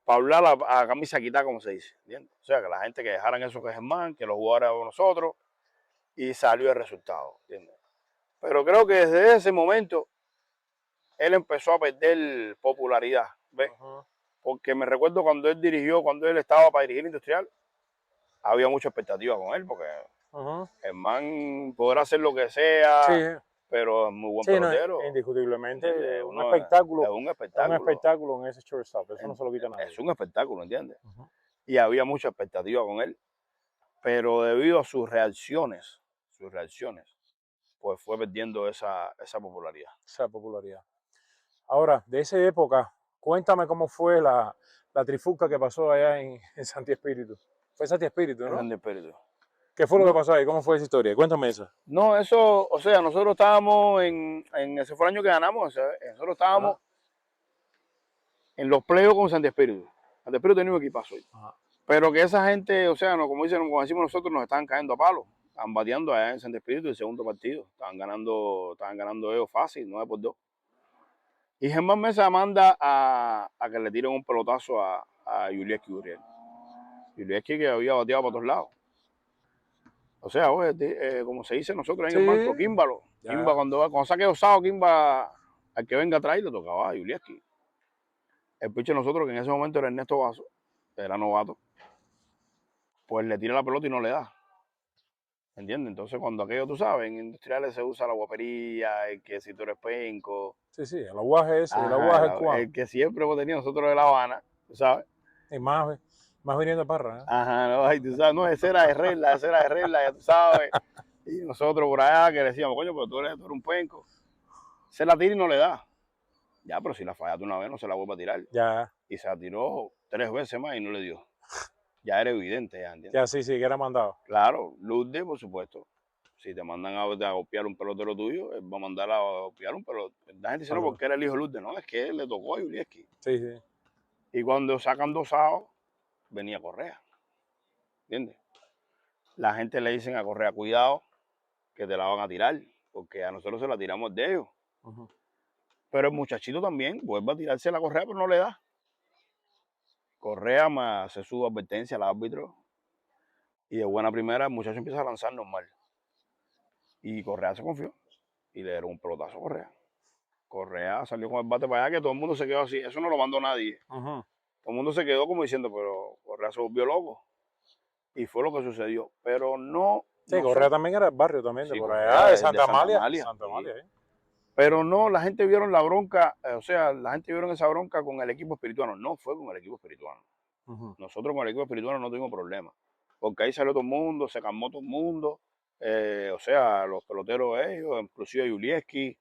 para hablar a camisa quitada, como se dice, ¿entiendes? O sea, que la gente que dejaran eso que es Germán, que los jugadores de nosotros, y salió el resultado, ¿entiendes? Pero creo que desde ese momento él empezó a perder popularidad, ¿ves? Porque me recuerdo cuando él estaba para dirigir Industrial, había mucha expectativa con él, porque el man podrá hacer lo que sea, Sí. pero es muy buen Sí, pelotero. no, indiscutiblemente Es un espectáculo. Es un espectáculo. Un espectáculo en ese shortstop, eso no se lo quita nadie. Es un espectáculo, ¿entiendes? Y había mucha expectativa con él, pero debido a sus reacciones, pues fue perdiendo esa popularidad. Esa popularidad. Ahora, de esa época, cuéntame cómo fue la trifulca que pasó allá en Santi Espíritu. Fue Santi Espíritu, ¿no? Santi Espíritu. ¿Qué fue lo que pasó ahí? ¿Cómo fue esa historia? Cuéntame eso. No, eso, o sea, nosotros estábamos ese fue el año que ganamos, nosotros estábamos en los playoffs con Santi Espíritu. Santi Espíritu tenía un equipazo ahí. Pero que esa gente, o sea, no, como decimos nosotros, nos estaban cayendo a palos. Estaban bateando allá en Santi Espíritu el segundo partido. Estaban ganando ellos fácil, 9-2. Y Germán Mesa manda a que le tiren un pelotazo a Yulieski Gurriel. Yulieski que había bateado para todos lados. O sea, como se dice nosotros en el banco, Químbalo. Quimba, cuando saque Osado, Quimba, al que venga atrás, le tocaba a Yulieski. El pitcher de nosotros, que en ese momento era Ernesto Vaso, era novato, pues le tira la pelota y no le da. ¿entiendes? Entonces, cuando aquello, tú sabes, en industriales se usa la guapería, el que si tú eres penco, Sí, sí, el aguaje ese, el ajá, aguaje cuán. el que siempre hemos tenido nosotros de La Habana, tú sabes. Y más viniendo de Parra, ¿eh? Ajá, no, ay, tú sabes, no, esa era de regla, ya tú sabes. Y nosotros por allá que decíamos, coño, pero tú eres un penco. Se la tira y no le da. Ya, pero si la fallaste una vez, no se la vuelve a tirar. Ya, Y se la tiró 3 veces más y no le dio. Ya era evidente, ya, ¿entiendes? ya sí, que era mandado. Claro, Lourdes, por supuesto. Si te mandan a golpear un pelotero tuyo, él va a mandar a golpear un pelotero. La gente dice, no, porque era el hijo de Lourdes. No, es que él le tocó a Yulieski. Sí, sí. Y cuando sacan 2 outs, venía Correa. ¿Entiendes? La gente le dicen a Correa, cuidado, que te la van a tirar, porque a nosotros se la tiramos de ellos. Ujú. Pero el muchachito también vuelve a tirarse la Correa, pero no le da. Correa más hace su advertencia al árbitro y de buena primera el muchacho empieza a lanzar normal. Y Correa se confió y le dieron un pelotazo a Correa. Correa salió con el bate para allá que todo el mundo se quedó así. Eso no lo mandó nadie. Ujú. Todo el mundo se quedó como diciendo, pero Correa se volvió loco. Y fue lo que sucedió. Pero no... Sí, no Correa sé. también era del barrio también, de Sí, por Correa allá, de es Santa Amalia. Santa Amalia, sí. ¿Eh? Pero no, la gente vieron la bronca, o sea, la gente vieron esa bronca con el equipo espirituano. No fue con el equipo espirituano. Ujú. Nosotros con el equipo espirituano no tuvimos problemas. Porque ahí salió todo el mundo, se calmó todo el mundo. O sea, los peloteros ellos, inclusive Yulieski,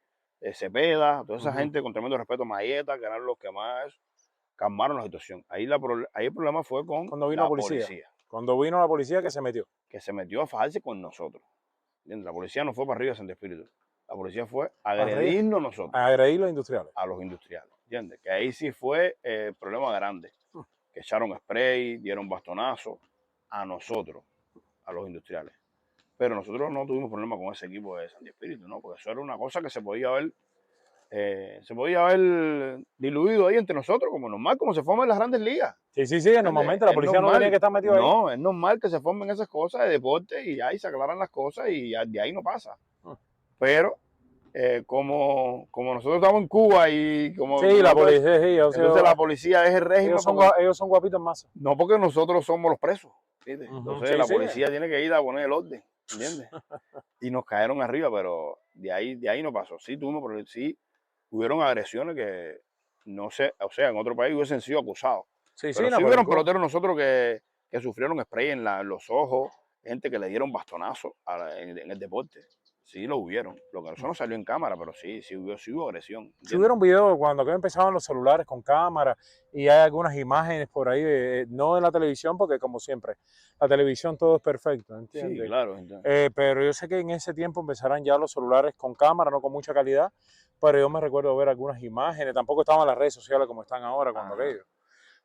Cepeda, toda esa Ujú. gente con tremendo respeto, Mayeta, que eran los que más calmaron la situación. Ahí el problema fue con Cuando vino la la policía. Cuando vino la policía que se metió. que se metió a fajarse con nosotros. ¿Entiendes? La policía no fue para arriba de Santo Espíritu. La policía fue a agredirnos nosotros, A agredir los industriales. a los industriales. ¿Entiendes? Que ahí sí fue el problema grande. Que echaron spray, dieron bastonazo a nosotros, a los industriales. Pero nosotros no tuvimos problema con ese equipo de Santo Espíritu, ¿no? Porque eso era una cosa que se podía haber diluido ahí entre nosotros, como normal, como se forman en las grandes ligas. Sí, normalmente la Es policía no normal. tenía que estar metido ahí. No, es normal que se formen esas cosas de deporte y ahí se aclaran las cosas y de ahí no pasa. Pero como nosotros estamos en Cuba y como... Sí, la policía, sí. Entonces la policía es el régimen. Ellos son guapitos en masa. No porque nosotros somos los presos. ¿Entiendes? Ujú. Entonces Sí, la sí. policía tiene que ir a poner el orden. ¿Entiendes? Y nos cayeron arriba, pero de ahí no pasó. Sí hubieron agresiones que no sé, o sea, en otro país hubiesen sido acusados. Sí, Pero no, sí pero hubieron en Cuba- peloteros nosotros que sufrieron spray en los ojos, gente que le dieron bastonazo en el deporte. Sí lo hubieron. Lo que eso no salió en cámara, pero sí hubo agresión. Si ¿entiendes? hubieron videos cuando que empezaban los celulares con cámara y hay algunas imágenes por ahí, no en la televisión, porque como siempre, la televisión todo es perfecto, Sí, ¿entiendes? claro. Entonces, Pero yo sé que en ese tiempo empezarán ya los celulares con cámara, no con mucha calidad, pero yo me recuerdo ver algunas imágenes, tampoco estaban las redes sociales como están ahora cuando Ajá. aquello.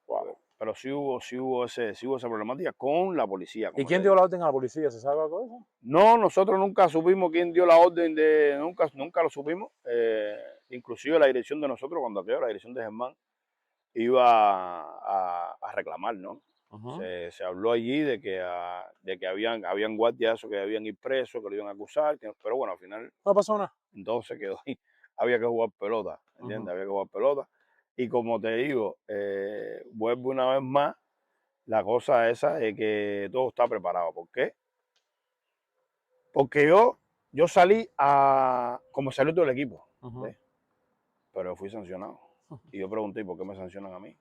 Wow. pero sí hubo esa problemática con la policía. ¿Y como quién te dio digo. la orden a la policía? ¿Se sabe algo de eso? No, nosotros nunca supimos quién dio la orden nunca lo supimos. Inclusive la dirección de nosotros, cuando aquello, la dirección de Germán, iba a reclamar, ¿no? Ujú. Se habló allí de que habían guardias esos que habían ir presos, que lo iban a acusar, pero bueno, al final No pasó nada. entonces quedó ahí. Había que jugar pelota, ¿entiendes? Ujú. Había que jugar pelota. Y como te digo, vuelvo una vez más, la cosa esa de que todo está preparado. ¿Por qué? Porque yo salí como salió todo el equipo, Ujú. ¿ves? Pero fui sancionado. Y yo pregunté, ¿por qué me sancionan a mí?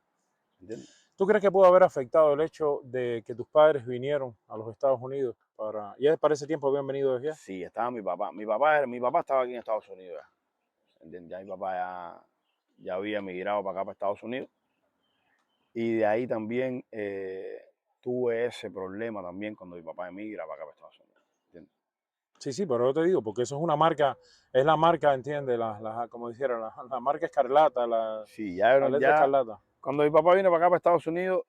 ¿Entiendes? ¿Tú crees que pudo haber afectado el hecho de que tus padres vinieron a los Estados Unidos ya para ese tiempo habían venido desde allá? Sí, estaba mi papá. Mi papá estaba aquí en Estados Unidos. ¿Entiendes? Ya mi papá ya había emigrado para acá, para Estados Unidos. Y de ahí también tuve ese problema también cuando mi papá emigra para acá, para Estados Unidos. ¿Entiendes? Sí, pero yo te digo, porque eso es una marca, es la marca, ¿entiendes? Como dijera, la marca escarlata, Sí, la letra escarlata. cuando mi papá vino para acá, para Estados Unidos,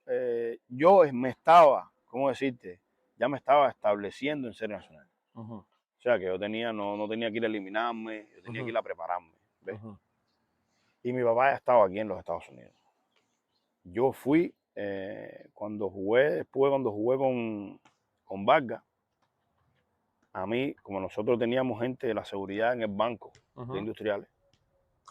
yo me estaba, ¿cómo decirte? Ya me estaba estableciendo en Serie Nacional. Ujú, O sea, que yo no tenía que ir a eliminarme, yo tenía que ir a prepararme. ¿Ves? ujú. Y mi papá ya estaba aquí en los Estados Unidos. Yo fui, después cuando jugué con Vargas, a mí, como nosotros teníamos gente de la seguridad en el banco Ujú. de industriales,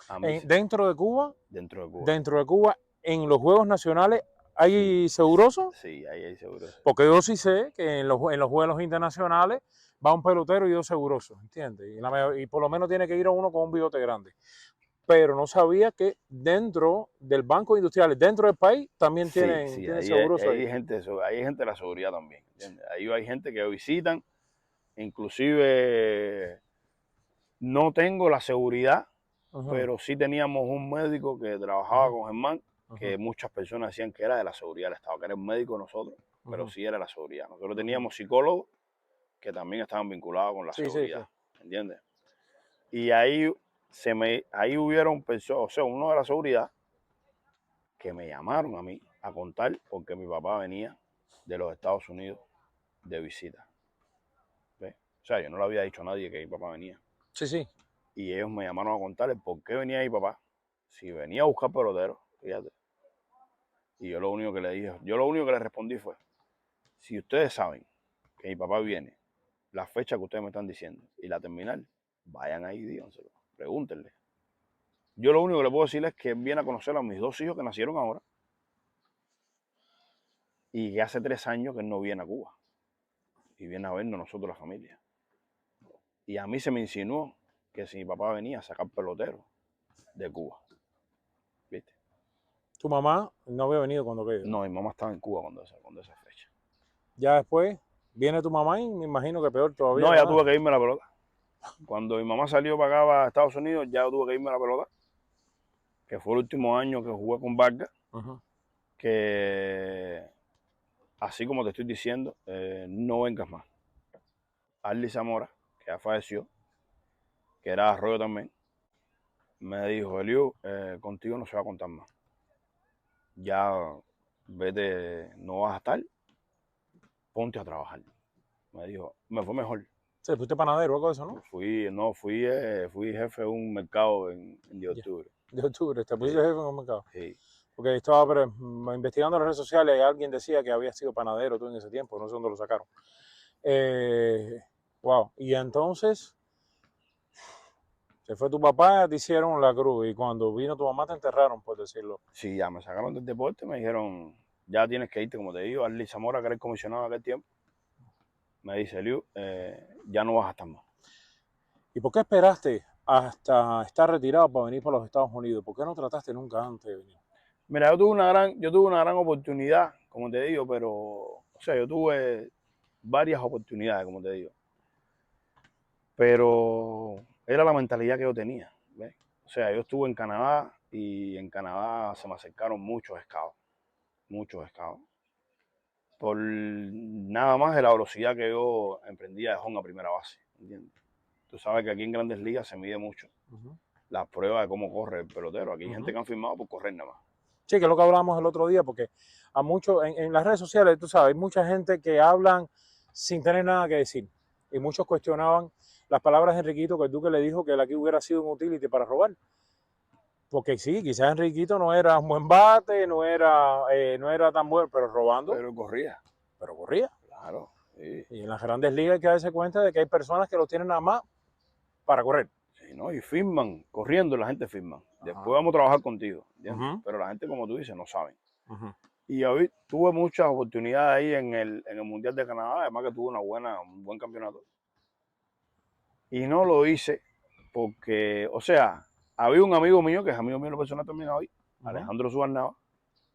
a mí Dentro de Cuba, dentro de Cuba. dentro de Cuba, en los Juegos Nacionales, ¿Hay seguroso? Sí, ahí hay seguro. Porque yo sí sé que en los vuelos internacionales va un pelotero y dos segurosos, ¿entiendes? Y por lo menos tiene que ir a uno con un bigote grande. Pero no sabía que dentro del Banco Industrial, dentro del país, también Sí, tienen sí, ahí seguroso ahí. hay gente, ahí hay gente de la seguridad también, ¿entiendes? Ahí hay gente que visitan, inclusive no tengo la seguridad, Ujú, pero sí teníamos un médico que trabajaba ujú, con Germán, que ujú, muchas personas decían que era de la seguridad del Estado, que era el médico de nosotros, pero ujú, sí era de la seguridad. Nosotros ujú. teníamos psicólogos que también estaban vinculados con la Sí, sí, sí. seguridad, ¿entiendes? Y ahí hubieron personas, o sea, uno de la seguridad, que me llamaron a mí a contar porque mi papá venía de los Estados Unidos de visita. ¿Ves? O sea, yo no le había dicho a nadie que mi papá venía. Sí, sí. Y ellos me llamaron a contarles por qué venía mi papá. Si venía a buscar peloteros, fíjate. Y yo lo único que le dije, yo lo único que le respondí fue, si ustedes saben que mi papá viene, la fecha que ustedes me están diciendo y la terminal, vayan ahí y díganselo, pregúntenle. Yo lo único que le puedo decirles es que él viene a conocer a mis dos hijos que nacieron ahora y que hace 3 años que él no viene a Cuba y viene a vernos nosotros la familia. Y a mí se me insinuó que si mi papá venía a sacar peloteros de Cuba, ¿viste? Tu mamá no había venido cuando aquello. No, mi mamá estaba en Cuba cuando esa fecha. Ya después viene tu mamá y me imagino que peor todavía. No, ya ¿no? tuve que irme a la pelota. Cuando mi mamá salió para acá, para Estados Unidos, ya tuve que irme a la pelota, que fue el último año que jugué con Vargas, Ujú. que así como te estoy diciendo, no vengas más. Arly Zamora, que ya falleció, que era Arroyo también, me dijo, Eliu, contigo no se va a contar más. Ya vete, no vas a estar, ponte a trabajar. Me dijo, me fue mejor. Sí, fuiste panadero o algo de eso, ¿no? Fui jefe de un mercado en de Ya. octubre. De octubre, te pusiste Sí, jefe en un mercado. sí. Porque estaba investigando en las redes sociales y alguien decía que había sido panadero tú en ese tiempo, no sé dónde lo sacaron. Wow. Y entonces se fue tu papá, te hicieron la cruz y cuando vino tu mamá te enterraron, por decirlo. Sí, ya me sacaron del deporte, me dijeron, ya tienes que irte, como te digo, Arly Zamora, que era el comisionado de aquel tiempo, me dice, Eliu, ya no vas a estar más. ¿Y por qué esperaste hasta estar retirado para venir para los Estados Unidos? ¿Por qué no trataste nunca antes de venir? Mira, yo tuve una gran oportunidad, como te digo, pero, o sea, yo tuve varias oportunidades, como te digo, pero era la mentalidad que yo tenía, ¿ves? O sea, yo estuve en Canadá y en Canadá se me acercaron muchos scouts, por nada más de la velocidad que yo emprendía de home a primera base, ¿entiendes? Tú sabes que aquí en Grandes Ligas se mide mucho Ujú. las pruebas de cómo corre el pelotero. Aquí hay gente Ujú. que han firmado por correr nada más. Sí, que es lo que hablábamos el otro día, porque a muchos, en las redes sociales, tú sabes, hay mucha gente que hablan sin tener nada que decir. Y muchos cuestionaban las palabras de Enriquito, que el Duque le dijo que él aquí hubiera sido un utility para robar. Porque sí, quizás Enriquito no era un buen bate, no era tan bueno, pero robando, Pero corría, pero corría. claro. Sí. Y en las grandes ligas hay que darse cuenta de que hay personas que lo tienen nada más para correr. Sí, ¿no? Y firman, corriendo la gente firma. Después Ajá. vamos a trabajar contigo, ¿entiendes? Ujú, Pero la gente, como tú dices, no saben. ujú. Y hoy tuve muchas oportunidades ahí en el Mundial de Canadá, además que tuve un buen campeonato. Y no lo hice porque, o sea, había un amigo mío, que es amigo mío en lo personal también hoy, Ujú. Alejandro Subarnaba,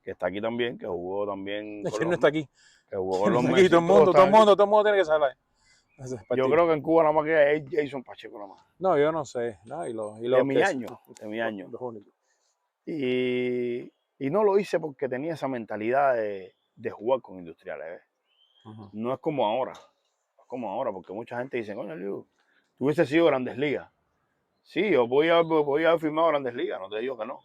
que está aquí también, que jugó también Es con que él no los, está aquí. que jugó con Él no los está aquí, Messi, todos están aquí. todo el mundo tiene que saber. Ese es Yo partido. creo que en Cuba nada más que hay Jason Pacheco nada más. No, yo no sé. No, De mi año, de mi año. los únicos. Y no lo hice porque tenía esa mentalidad de jugar con industriales. ¿Ves? Ujú. No es como ahora. No es como ahora, porque mucha gente dice, coño, Liu, tú hubiese sido Grandes Ligas. Sí, yo voy a haber firmado Grandes Ligas, no te digo que no.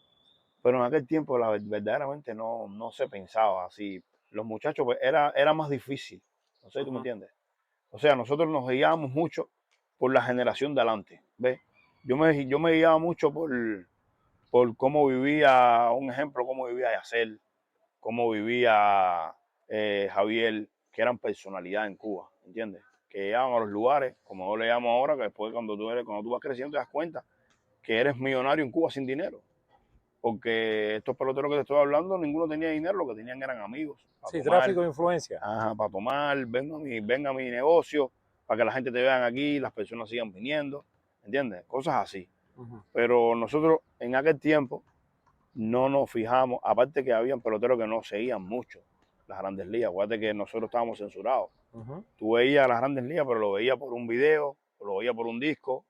Pero en aquel tiempo verdaderamente no se pensaba así. Los muchachos, pues, era más difícil. No sé si tú me Ujú. entiendes. O sea, nosotros nos guiábamos mucho por la generación de adelante. ¿Ves? Yo me guiaba mucho por cómo vivía, un ejemplo, cómo vivía Yacel, cómo vivía Javier, que eran personalidad en Cuba, ¿entiendes? Que llegaban a los lugares, como yo le llamo ahora, que después cuando tú vas creciendo te das cuenta que eres millonario en Cuba sin dinero. porque estos peloteros que te estoy hablando, ninguno tenía dinero, lo que tenían eran amigos. Sí, tráfico de influencia. Ajá, para tomar, ven a mi negocio, para que la gente te vean aquí, las personas sigan viniendo, ¿entiendes? Cosas así. Pero nosotros en aquel tiempo no nos fijamos, aparte que habían peloteros que no seguían mucho las grandes ligas. Acuérdate que nosotros estábamos censurados. Tú veías las grandes ligas, pero lo veías por un video, o lo veías por un disco,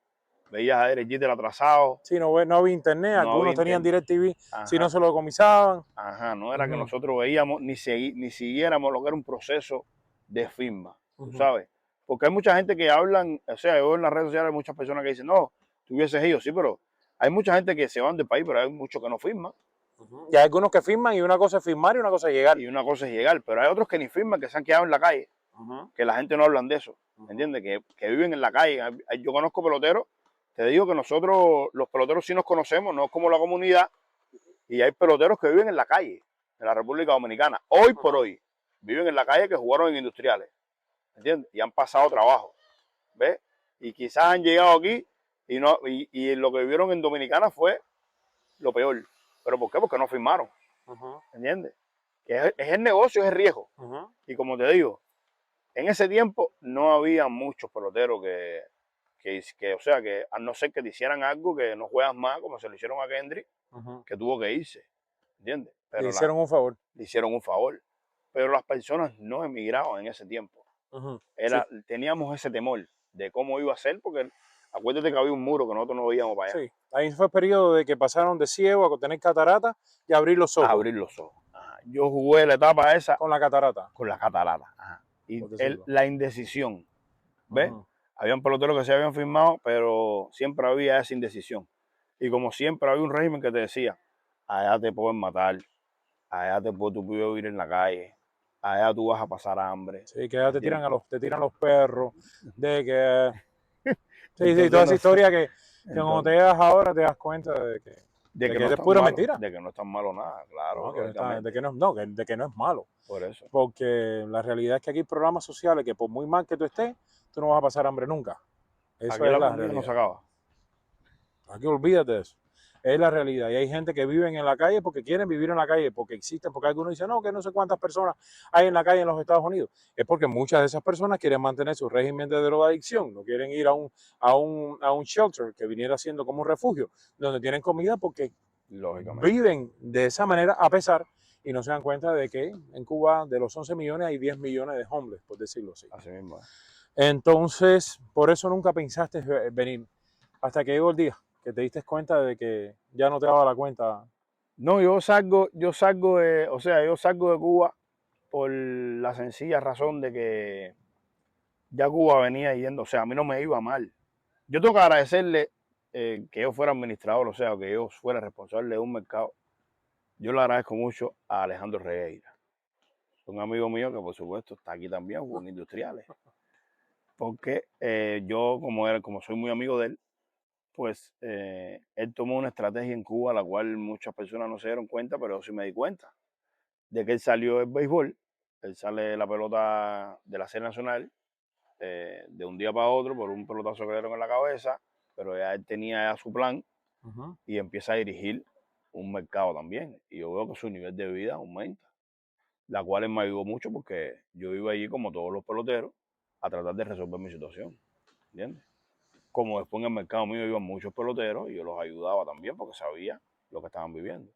veías a Derek Jeter atrasado. Sí, no había internet, No algunos había tenían DirecTV, Ajá. si no se lo decomisaban. Ajá, no era que nosotros veíamos ni siguiéramos lo que era un proceso de firma, tú sabes. Porque hay mucha gente que hablan, o sea, yo en las redes sociales hay muchas personas que dicen, no, tú hubieses ido, sí, pero hay mucha gente que se van del país, pero hay muchos que no firman. Y hay algunos que firman y una cosa es firmar y una cosa es llegar. Y una cosa es llegar, pero hay otros que ni firman, que se han quedado en la calle, que la gente no habla de eso, ¿entiendes? Que viven en la calle. Yo conozco peloteros, te digo que nosotros, los peloteros sí nos conocemos, no es como la comunidad, y hay peloteros que viven en la calle, en la República Dominicana. Hoy por hoy, viven en la calle que jugaron en industriales, ¿entiendes? Y han pasado trabajo, ¿ves? Y quizás han llegado aquí y lo que vivieron en Dominicana fue lo peor. ¿Pero por qué? Porque no firmaron, ¿entiendes? Que es el negocio, es el riesgo. Y como te digo, en ese tiempo no había muchos peloteros o sea, que a no ser que te hicieran algo que no juegas más, como se le hicieron a Kendrick, que tuvo que irse, ¿entiendes? Pero le hicieron un favor. Le hicieron un favor. Pero las personas no emigraban en ese tiempo. Teníamos ese temor de cómo iba a ser, porque acuérdate que había un muro que nosotros no veíamos para allá. Sí, ahí fue el periodo de que pasaron de ciego a tener catarata y abrir los ojos. A abrir los ojos. Ajá. Yo jugué la etapa esa con la catarata. Con la catarata. Ajá. Y la indecisión. ¿Ves? Habían peloteros que se habían firmado, pero siempre había esa indecisión. Y como siempre había un régimen que te decía, allá te pueden matar, allá tú puedes vivir en la calle, allá tú vas a pasar hambre. Sí, que allá te tiran los perros, de que... sí, toda esa historia que cuando te llegas ahora te das cuenta de que es pura mentira. De que no es tan malo nada, claro. De que no es malo. Por eso. Porque la realidad es que aquí hay programas sociales que por muy mal que tú estés, tú no vas a pasar hambre nunca. Eso aquí es la realidad. No se acaba. Aquí olvídate de eso. Es la realidad. Y hay gente que vive en la calle porque quieren vivir en la calle, porque existen, porque algunos dicen, no, que no sé cuántas personas hay en la calle en los Estados Unidos. Es porque muchas de esas personas quieren mantener su régimen de drogadicción, no quieren ir a un shelter que viniera siendo como un refugio, donde tienen comida porque viven de esa manera a pesar y no se dan cuenta de que en Cuba de los 11 millones hay 10 millones de homeless, por decirlo así. Así mismo. Entonces, por eso nunca pensaste venir, hasta que llegó el día que te diste cuenta de que ya no te daba la cuenta. No, yo salgo de Cuba por la sencilla razón de que ya Cuba venía yendo, o sea, a mí no me iba mal. Yo tengo que agradecerle que yo fuera administrador, o sea, que yo fuera responsable de un mercado. Yo le agradezco mucho a Alejandro Regueira, un amigo mío que por supuesto está aquí también, con industriales. Porque yo, como soy muy amigo de él, pues él tomó una estrategia en Cuba, la cual muchas personas no se dieron cuenta, pero yo sí me di cuenta, de que él salió del béisbol, él sale de la pelota de la Serie Nacional, de un día para otro, por un pelotazo que le dieron en la cabeza, pero ya él tenía ya su plan y empieza a dirigir un mercado también. Y yo veo que su nivel de vida aumenta, la cual él me ayudó mucho porque yo iba allí como todos los peloteros a tratar de resolver mi situación, ¿entiendes? Como después en el mercado mío iban muchos peloteros y yo los ayudaba también porque sabía lo que estaban viviendo.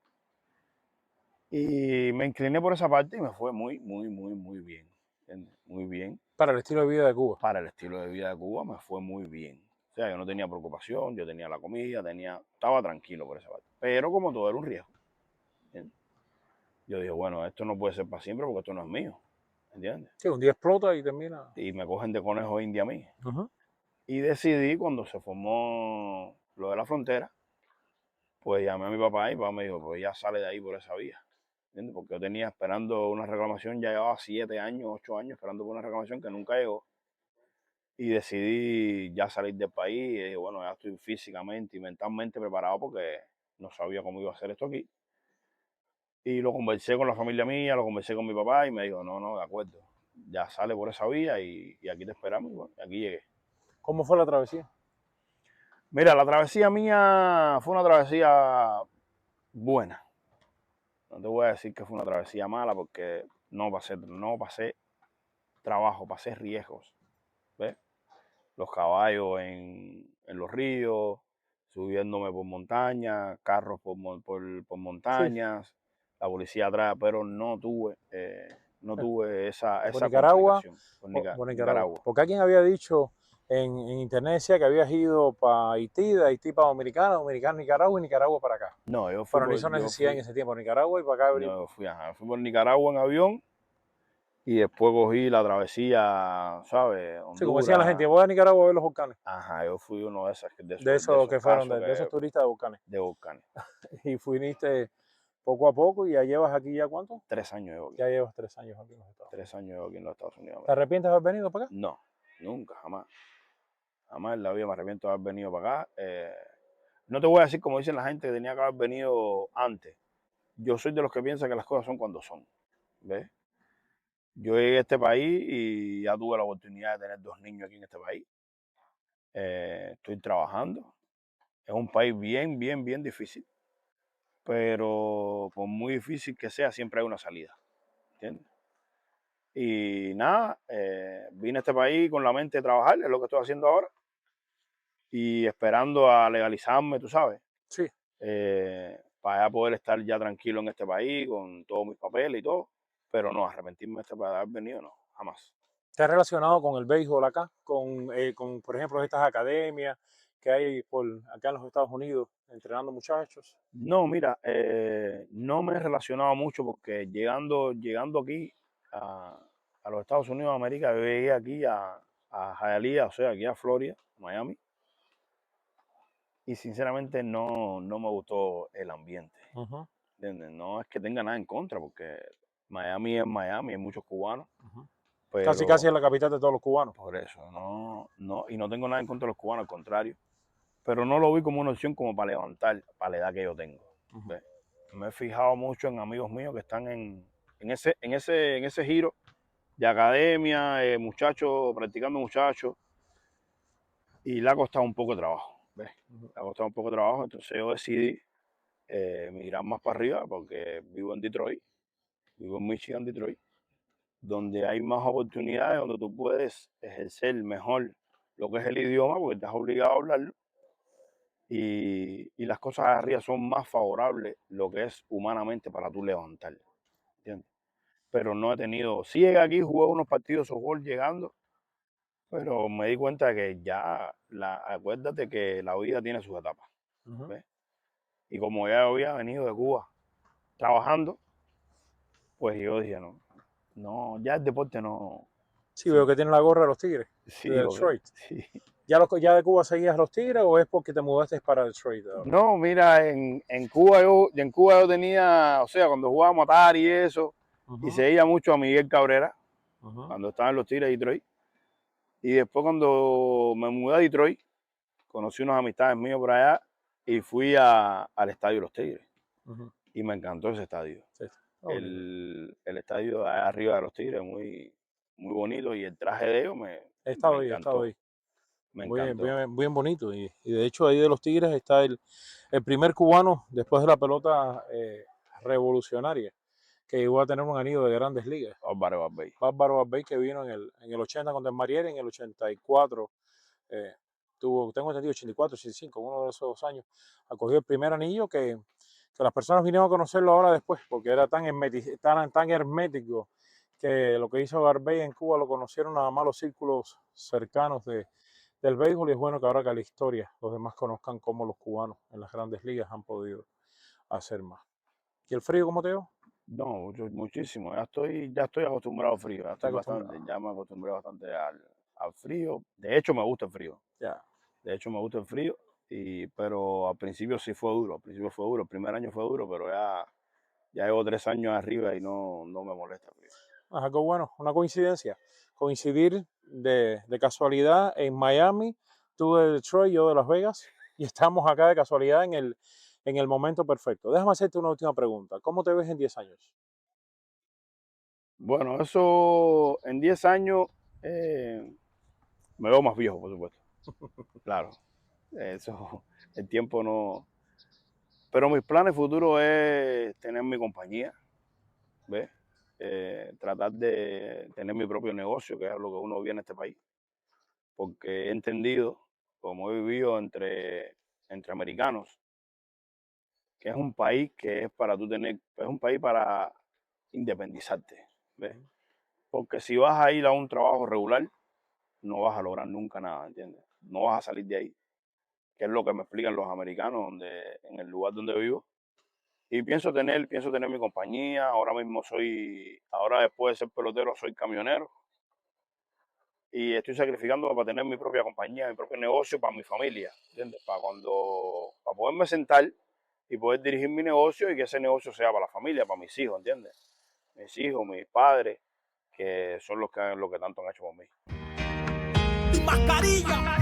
Y me incliné por esa parte y me fue muy, muy, muy, muy bien. ¿Entiendes? Muy bien. Para el estilo de vida de Cuba. Para el estilo de vida de Cuba me fue muy bien. O sea, yo no tenía preocupación, yo tenía la comida, estaba tranquilo por esa parte. Pero como todo era un riesgo, ¿entiendes? Yo dije, bueno, esto no puede ser para siempre porque esto no es mío, ¿entiendes? Sí, un día explota y termina. Y me cogen de conejo india a mí. Y decidí, cuando se formó lo de la frontera, pues llamé a mi papá y mi papá me dijo, pues ya sale de ahí por esa vía. ¿Entiendes? Porque yo tenía esperando una reclamación, ya llevaba 7 años, 8 años esperando por una reclamación que nunca llegó. Y decidí ya salir del país y dije, bueno, ya estoy físicamente y mentalmente preparado porque no sabía cómo iba a hacer esto aquí. Y lo conversé con la familia mía, lo conversé con mi papá y me dijo, no, de acuerdo, ya sale por esa vía y aquí te esperamos. Y bueno, aquí llegué. ¿Cómo fue la travesía? Mira, la travesía mía fue una travesía buena. No te voy a decir que fue una travesía mala porque no pasé trabajo, pasé riesgos. ¿Ves? Los caballos en los ríos, subiéndome por montañas, carros por Sí, montañas, la policía atrás, pero no tuve por esa Nicaragua, complicación por Nicaragua. Nicaragua. Porque alguien había dicho en internet decía que habías ido para Haití, de Haití para Dominicana, Dominicana, Nicaragua y Nicaragua para acá. No, Pero no hizo necesidad en ese tiempo, Nicaragua y para acá abrir. fui por Nicaragua en avión y después cogí la travesía, ¿sabes? Sí, como decía la gente, Honduras. voy a Nicaragua a ver los volcanes. Ajá, yo fui uno De de esos esos que fueron, casos de esos turistas de volcanes. de volcanes. Y fuiste poco a poco y ya llevas aquí ya cuánto? 3 años llevo aquí. Ya llevas 3 años aquí en los Estados Unidos. 3 años llevo aquí en los Estados Unidos. ¿Te arrepientes de haber venido para acá? No, nunca, jamás. Jamás en la vida me arrepiento de haber venido para acá. No te voy a decir como dicen la gente que tenía que haber venido antes. Yo soy de los que piensan que las cosas son cuando son. ¿Ves? Yo llegué a este país y ya tuve la oportunidad de tener 2 niños aquí en este país. Estoy trabajando. Es un país bien, bien, bien difícil. Pero por muy difícil que sea, siempre hay una salida. ¿Entiendes? Y nada, vine a este país con la mente de trabajar, es lo que estoy haciendo ahora. Y esperando a legalizarme, tú sabes. Sí. Para ya poder estar ya tranquilo en este país, con todos mis papeles y todo. Pero no, arrepentirme de haber venido, no, jamás. ¿Te has relacionado con el béisbol acá? Con, por ejemplo, estas academias que hay acá en los Estados Unidos, entrenando muchachos. No, mira, no me he relacionado mucho porque llegando aquí a los Estados Unidos de América, yo llegué aquí a Hialeah, o sea, aquí a Florida, Miami, y sinceramente no me gustó el ambiente. Ujú, ¿Entiendes? No es que tenga nada en contra, porque Miami es Miami, hay muchos cubanos, ujú. Casi pero es la capital de todos los cubanos. por eso, y no tengo nada en contra de los cubanos, al contrario, pero no lo vi como una opción como para levantar, para la edad que yo tengo. Ujú. ¿Ves? Me he fijado mucho en amigos míos que están en ese giro de academia, muchachos, practicando muchachos, y le ha costado un poco de trabajo. ¿Ves? Ujú. Le ha costado un poco de trabajo, entonces yo decidí migrar más para arriba porque vivo en Detroit, vivo en Michigan, Detroit, donde hay más oportunidades, donde tú puedes ejercer mejor lo que es el idioma, porque estás obligado a hablarlo, y las cosas arriba son más favorables, lo que es humanamente para tú levantar, ¿entiendes? Pero no he tenido, sí llegué aquí, jugué unos partidos de softball llegando, pero me di cuenta de que ya, acuérdate que la vida tiene sus etapas, Ujú. ¿ves? Y como ya había venido de Cuba trabajando, pues yo dije, no, ya el deporte no, Sí, veo sí, que tiene la gorra de los Tigres, de sí, Detroit. sí. ¿Ya de Cuba seguías los Tigres o es porque te mudaste para Detroit ahora? No, mira, en Cuba yo tenía, o sea, cuando jugábamos Atari y eso, y Ujú, seguía mucho a Miguel Cabrera, ujú, cuando estaba en los Tigres de Detroit. Y después cuando me mudé a Detroit, conocí unas amistades mías por allá y fui al estadio de los Tigres. ujú. Y me encantó ese estadio. Sí, está bonito. El estadio de allá arriba de los Tigres, muy, muy bonito. Y el traje de ellos He me estado ahí, he estado encantó. ahí. Me Bien, encantó. bien, bien bonito. Y de hecho ahí de los Tigres está el primer cubano después de la pelota revolucionaria que llegó a tener un anillo de grandes ligas. Álvaro Barbey. Bárbaro Barbey, que vino en el 80 contra el Mariel, en el 84 tengo entendido, 84, 85, uno de esos 2 años, acogió el primer anillo que las personas vinieron a conocerlo ahora después, porque era tan hermético que lo que hizo Barbey en Cuba lo conocieron nada más los círculos cercanos del béisbol, y es bueno que ahora que la historia los demás conozcan cómo los cubanos en las grandes ligas han podido hacer más. ¿Y el frío cómo te va? No, muchísimo. Ya estoy acostumbrado al frío. ¿Estás acostumbrado? Ya me acostumbré bastante al frío. De hecho, me gusta el frío. Ya. De hecho, me gusta el frío, pero al principio sí fue duro. Al principio fue duro. El primer año fue duro, pero ya llevo 3 años arriba y no me molesta el frío. Es algo bueno, una coincidencia. Coincidir de casualidad en Miami, tú de Detroit, yo de Las Vegas, y estamos acá de casualidad en el momento perfecto. Déjame hacerte una última pregunta. ¿Cómo te ves en 10 años? Bueno, eso en 10 años eh, me veo más viejo, por supuesto. Claro, eso, el tiempo Pero mis planes futuros es tener mi compañía, ¿ves? Tratar de tener mi propio negocio, que es lo que uno vive en este país. Porque he entendido, como he vivido entre americanos, que es un país que es para tú tener, es un país para independizarte, ¿ves? Porque si vas a ir a un trabajo regular, no vas a lograr nunca nada, ¿entiendes? No vas a salir de ahí, que es lo que me explican los americanos en el lugar donde vivo. Y pienso tener mi compañía. Ahora mismo ahora después de ser pelotero, soy camionero. Y estoy sacrificando para tener mi propia compañía, mi propio negocio para mi familia, ¿entiendes? Para poderme sentar y poder dirigir mi negocio y que ese negocio sea para la familia, para mis hijos, ¿entiendes? Mis hijos, mis padres, que son lo que tanto han hecho por mí. Mascarilla.